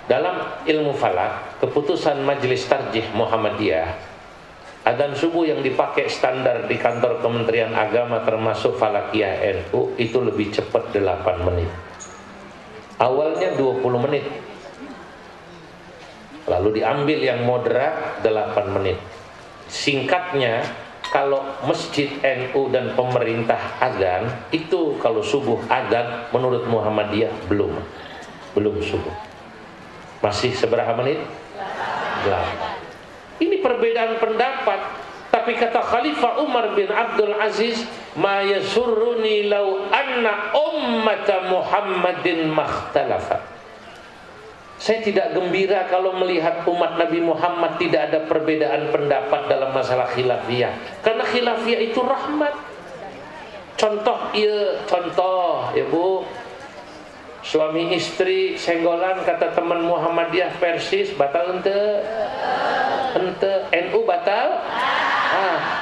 Dalam ilmu falak, keputusan Majelis Tarjih Muhammadiyah, adzan subuh yang dipakai standar di kantor Kementerian Agama termasuk Falakiyah NU itu lebih cepat 8 menit. Awalnya 20 menit. Lalu diambil yang moderat 8 menit. Singkatnya, kalau masjid NU dan pemerintah adzan itu kalau subuh adzan menurut Muhammadiyah belum subuh. Masih seberapa menit? 8. Ini perbedaan pendapat. Tapi kata Khalifah Umar bin Abdul Aziz, ma yasurruni law anna ummata Muhammadin makhtalafat. Saya tidak gembira kalau melihat umat Nabi Muhammad tidak ada perbedaan pendapat dalam masalah khilafiyah. Karena khilafiyah itu rahmat. Contoh ya Bu, suami istri senggolan kata teman Muhammadiyah Persis batal ente NU batal.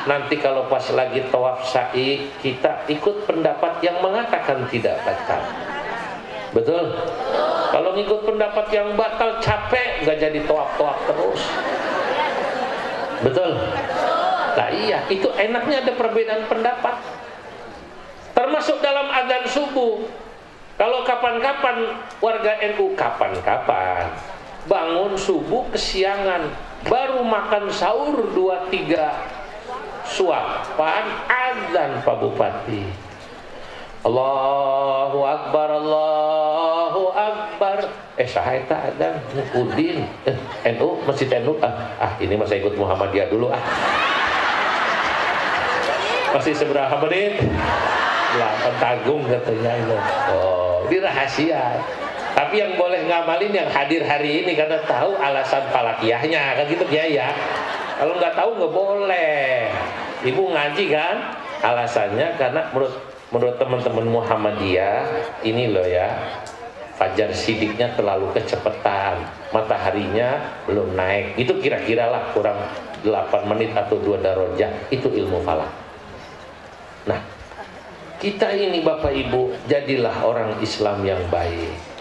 Nanti kalau pas lagi tawaf sa'i kita ikut pendapat yang mengatakan tidak batal. Betul? Kalau ngikut pendapat yang batal capek, nggak jadi tawaf terus. Betul? Nah iya, itu enaknya ada perbedaan pendapat. Termasuk dalam adzan subuh. Kalau kapan-kapan warga NU kapan-kapan bangun subuh kesiangan, baru makan sahur 2-3 suapan adzan Pak Bupati. Allahu Akbar, Allahu Akbar. Sahaya tak adzan Udin NU, masjid NU. Ini masa ikut Muhammadiyah dulu Masih seberapa menit? 8 tagung katanya itu. Ini rahasia. Tapi yang boleh ngamalin yang hadir hari ini karena tahu alasan falakiyahnya kan gitu ya. Kalau nggak tahu nggak boleh. Ibu ngaji kan? Alasannya karena menurut teman-teman Muhammadiyah ini loh ya, fajar sidiknya terlalu kecepatan, mataharinya belum naik. Itu kira-kira lah kurang 8 menit atau 2 darajah. Itu ilmu falak. Nah, kita ini Bapak Ibu, jadilah orang Islam yang baik.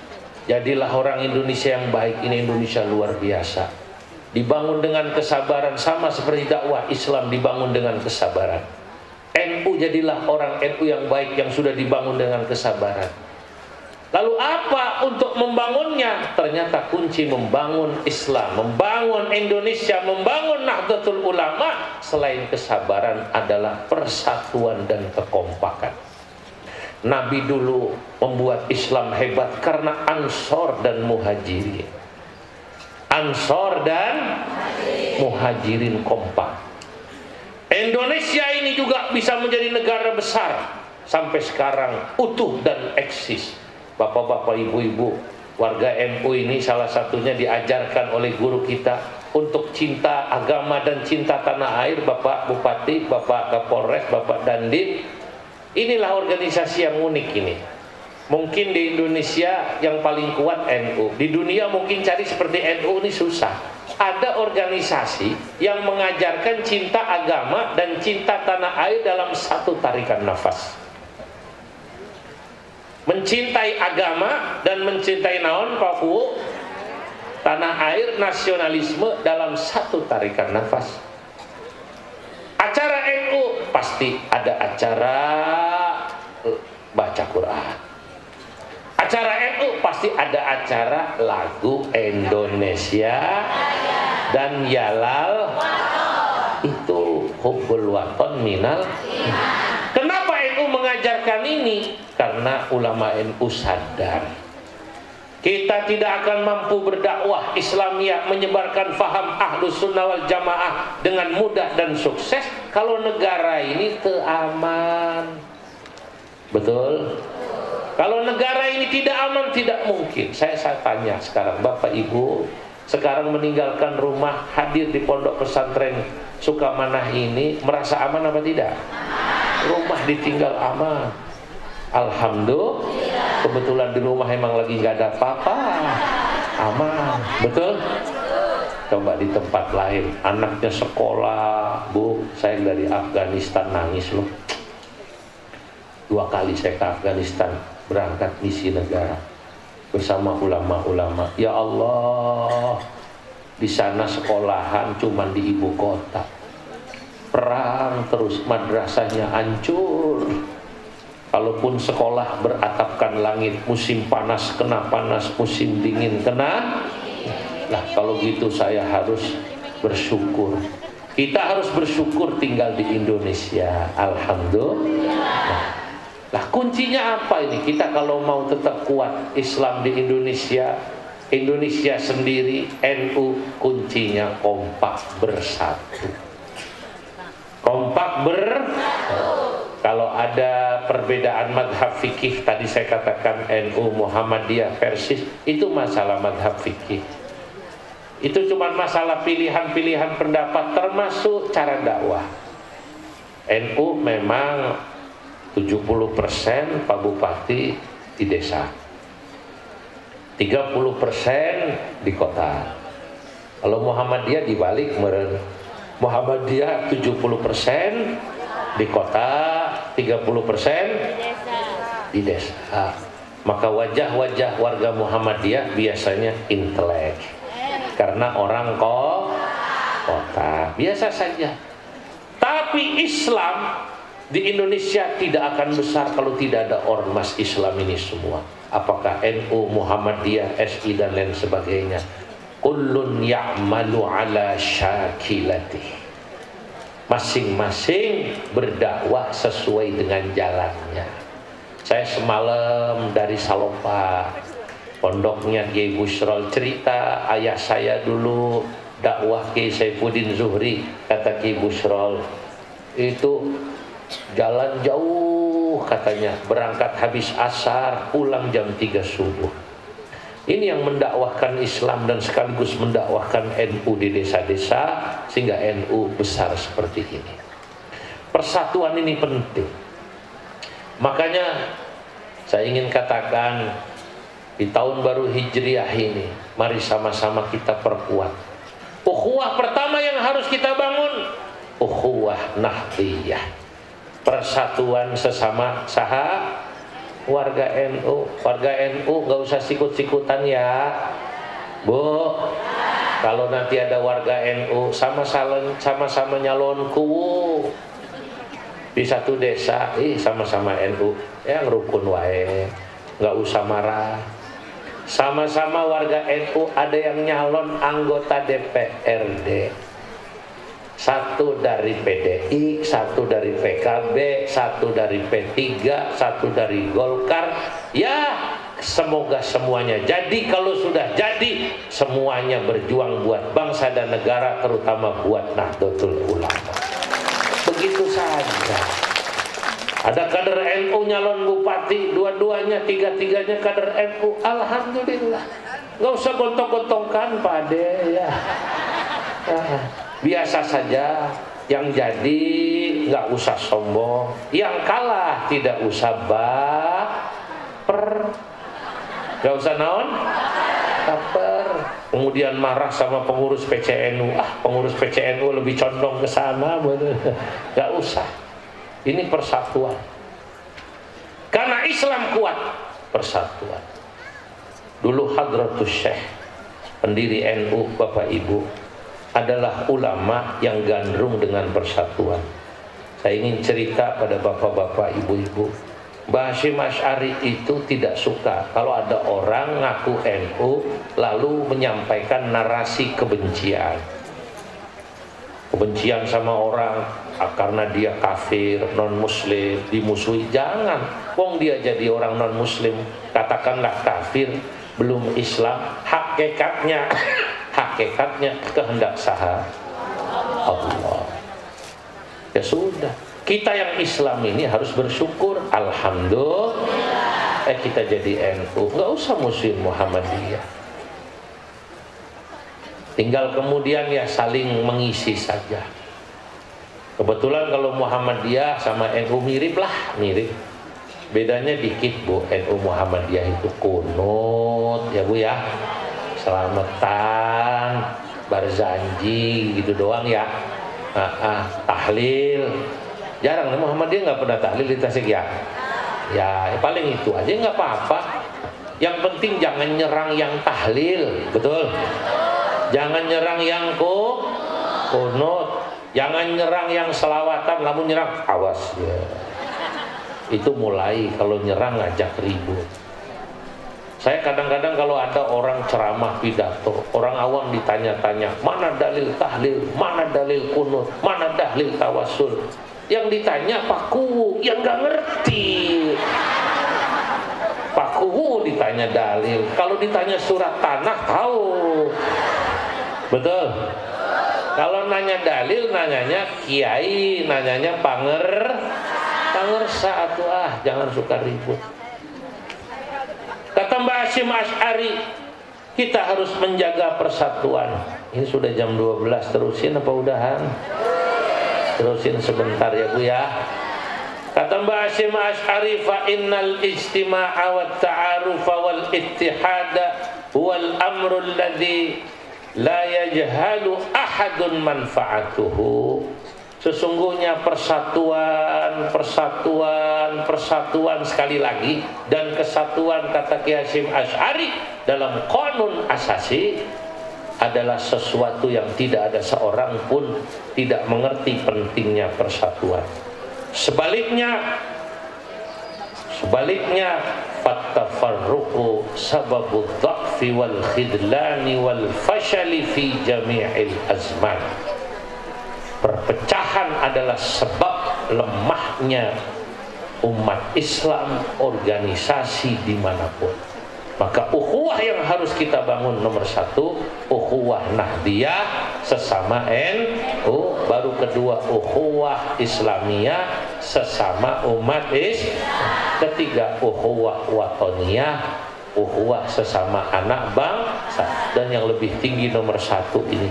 Jadilah orang Indonesia yang baik. Ini Indonesia luar biasa. Dibangun dengan kesabaran, sama seperti dakwah Islam dibangun dengan kesabaran. NU jadilah orang NU yang baik yang sudah dibangun dengan kesabaran. Lalu apa untuk membangunnya? Ternyata kunci membangun Islam, membangun Indonesia, membangun Nahdlatul Ulama selain kesabaran adalah persatuan dan kekompakan. Nabi dulu membuat Islam hebat karena Ansor dan Muhajirin. Ansor dan Muhajirin kompak. Indonesia ini juga bisa menjadi negara besar sampai sekarang utuh dan eksis. Bapak-bapak, ibu-ibu, warga NU ini salah satunya diajarkan oleh guru kita untuk cinta agama dan cinta tanah air. Bapak Bupati, Bapak Kapolres, Bapak Dandim. Inilah organisasi yang unik ini. Mungkin di Indonesia yang paling kuat NU. Di dunia mungkin cari seperti NU ini susah. ada organisasi yang mengajarkan cinta agama dan cinta tanah air dalam satu tarikan nafas. Mencintai agama dan mencintai naon Papua, tanah air, nasionalisme dalam satu tarikan nafas. Acara NU pasti ada acara baca Quran. Acara NU pasti ada acara lagu Indonesia dan Yalal itu hubbul waton minal. Kenapa NU mengajarkan ini? Karena ulama NU sadar kita tidak akan mampu berdakwah Islamiyah, menyebarkan faham Ahlus Sunnah wal Jamaah dengan mudah dan sukses kalau negara ini aman. Betul? Kalau negara ini tidak aman, tidak mungkin. Saya tanya sekarang, Bapak Ibu sekarang meninggalkan rumah, hadir di pondok pesantren Sukamanah ini, merasa aman apa tidak? Rumah ditinggal aman. Alhamdulillah, kebetulan di rumah emang lagi nggak ada apa-apa, aman, betul? Coba di tempat lain, anaknya sekolah, Bu, saya dari Afghanistan nangis loh. 2 kali saya ke Afghanistan, berangkat misi negara bersama ulama-ulama. Ya Allah, di sana sekolahan cuman di ibu kota, perang terus, madrasahnya hancur. Kalaupun sekolah beratapkan langit, musim panas kena panas, musim dingin kena. Nah kalau gitu saya harus bersyukur. Kita harus bersyukur tinggal di Indonesia. Alhamdulillah. Nah kuncinya apa ini? Kita kalau mau tetap kuat Islam di Indonesia, Indonesia sendiri, NU, kuncinya kompak bersatu. Kompak Kalau ada perbedaan madhab fikih, tadi saya katakan NU, Muhammadiyah, Persis, itu masalah madhab fikih. Itu cuma masalah pilihan-pilihan pendapat, termasuk cara dakwah. NU memang 70% Pak Bupati di desa, 30% di kota. Kalau Muhammadiyah dibalik meren. Muhammadiyah 70% di kota, 30% di desa. Maka wajah-wajah warga Muhammadiyah biasanya intelek, karena orang kota biasa saja. Tapi Islam di Indonesia tidak akan besar kalau tidak ada ormas Islam ini semua. Apakah NU, Muhammadiyah, SI dan lain sebagainya. Kullun ya'malu ala syakilati. Masing-masing berdakwah sesuai dengan jalannya. Saya semalam dari Salopa, pondoknya Kiai Busrol, cerita ayah saya dulu dakwah Kiai Saifuddin Zuhri. Kata Kiai Busrol, itu jalan jauh katanya, berangkat habis asar, pulang jam 3 subuh. Ini yang mendakwahkan Islam dan sekaligus mendakwahkan NU di desa-desa, sehingga NU besar seperti ini. Persatuan ini penting. Makanya saya ingin katakan, di tahun baru Hijriah ini, mari sama-sama kita perkuat. Ukhuwah pertama yang harus kita bangun, ukhuwah nahdiyah, persatuan sesama warga NU. Warga NU gak usah sikut-sikutan ya, Bu. Kalau nanti ada warga NU sama-sama nyalon kuwu di satu desa, sama-sama NU, yang rukun wae, gak usah marah. Sama-sama warga NU, ada yang nyalon anggota DPRD, satu dari PDI, satu dari PKB, satu dari P3, satu dari Golkar. Ya, semoga semuanya jadi. Kalau sudah jadi, semuanya berjuang buat bangsa dan negara, terutama buat Nahdlatul Ulama. Begitu saja. Ada kader NU nyalon bupati, dua-duanya, tiga-tiganya kader NU. Alhamdulillah. Nggak usah gontong-gontongkan, Pak Ade ya. Biasa saja. Yang jadi nggak usah sombong, yang kalah tidak usah baper, nggak usah naon baper. kemudian marah sama pengurus PCNU. Pengurus PCNU lebih condong ke sana, nggak usah. Ini persatuan. Karena Islam kuat, persatuan. Dulu Hadratus Syekh, pendiri NU, Bapak Ibu, adalah ulama yang gandrung dengan persatuan. Saya ingin cerita pada bapak-bapak, ibu-ibu, Mbah Hasyim Asy'ari itu tidak suka kalau ada orang ngaku NU lalu menyampaikan narasi kebencian. Kebencian sama orang karena dia kafir, non-muslim, dimusuhi. Jangan, wong dia jadi orang non-muslim, katakanlah kafir, belum Islam, hakikatnya kehendak saha Allah. Ya sudah, kita yang Islam ini harus bersyukur, alhamdulillah, kita jadi NU, nggak usah musuhin Muhammadiyah. Tinggal kemudian ya saling mengisi saja. Kebetulan kalau Muhammadiyah sama NU mirip. Bedanya dikit Bu, NU Muhammadiyah itu kunut ya Bu ya, selamatan, barzanji gitu doang ya. Tahlil jarang, Muhammadiyah nggak pernah tahlil di Tasik ya. Ya paling itu aja, nggak apa-apa. Yang penting jangan nyerang yang tahlil, betul. Jangan nyerang yang kunut, jangan nyerang yang selawatan. Lamun nyerang, awas ya. Itu mulai kalau nyerang ngajak ribut. Saya kadang-kadang kalau ada orang ceramah pidato, orang awam ditanya-tanya, mana dalil tahlil, mana dalil kunut, mana dalil tawasul. Yang ditanya Pak Kuwu, yang nggak ngerti. Pak Kuwu ditanya dalil, kalau ditanya surat tanah tahu. Betul? Kalau nanya dalil, nanyanya kiai, nanyanya pangersa atuh, jangan suka ribut. Kata Mbah Hasyim Asy'ari, kita harus menjaga persatuan. Ini sudah jam 12, terusin apa udahan? Terusin sebentar ya Bu ya. Kata Mbah Hasyim Asy'ari, fa innal ijtima'a wat ta'arufa wal ittihada huwal amru alladhi la yajhalu ahadun manfaatuhu. Sesungguhnya persatuan sekali lagi, dan kesatuan kata Ki Hasyim Asy'ari dalam qanun asasi adalah sesuatu yang tidak ada seorang pun tidak mengerti pentingnya persatuan. Sebaliknya fattafarruqu sababu dha'fi wal khidlani wal fashali fi jami'il azman. Perpecahan adalah sebab lemahnya umat Islam, organisasi dimanapun. Maka ukhuwah yang harus kita bangun nomor satu, ukhuwah Nahdiyah sesama NU. Baru kedua, ukhuwah Islamiyah sesama umat Islam. Ketiga, ukhuwah watoniyah, ukhuwah sesama anak bangsa. Dan yang lebih tinggi nomor satu ini,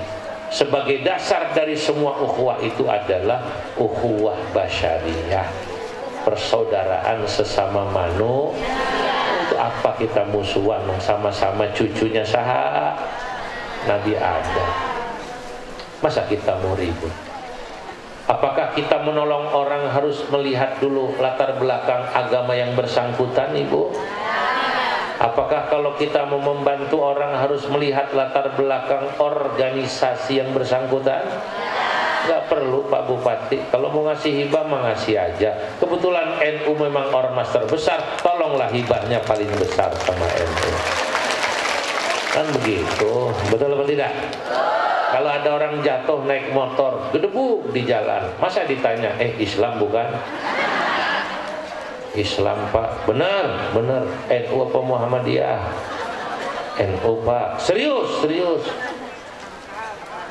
sebagai dasar dari semua ukhuwah itu adalah ukhuwah basyariyah, persaudaraan sesama manusia. Untuk apa kita musuhan sama-sama cucunya saha Nabi Adam? Masa kita mau ribut? Apakah kita menolong orang harus melihat dulu latar belakang agama yang bersangkutan, Ibu? Apakah kalau kita mau membantu orang harus melihat latar belakang organisasi yang bersangkutan? Nggak perlu Pak Bupati. Kalau mau ngasih hibah mah ngasih aja. Kebetulan NU memang ormas terbesar, tolonglah hibahnya paling besar sama NU. Kan begitu, betul apa tidak? Kalau ada orang jatuh naik motor, gedebuk di jalan, masa ditanya, Islam bukan? Islam Pak, benar. NU apa Muhammadiyah? NU Pak. Serius.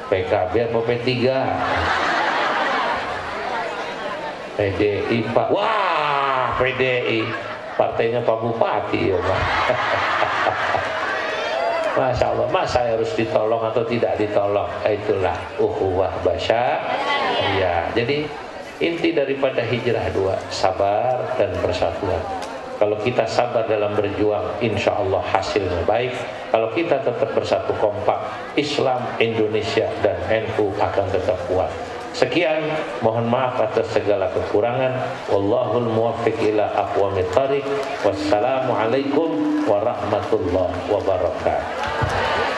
PKB apa P3? PDI Pak. Wah, PDI. Partainya Pak Bupati ya Pak. Masya Allah, masa harus ditolong atau tidak ditolong? Itulah ukhuwah basyariyah. Jadi inti daripada hijrah dua, sabar dan persatuan. Kalau kita sabar dalam berjuang, insya Allah hasilnya baik. Kalau kita tetap bersatu kompak, Islam, Indonesia, dan NU akan tetap kuat. Sekian, mohon maaf atas segala kekurangan. Wallahul muwaffiq ila aqwamit thariq. Wassalamualaikum warahmatullahi wabarakatuh.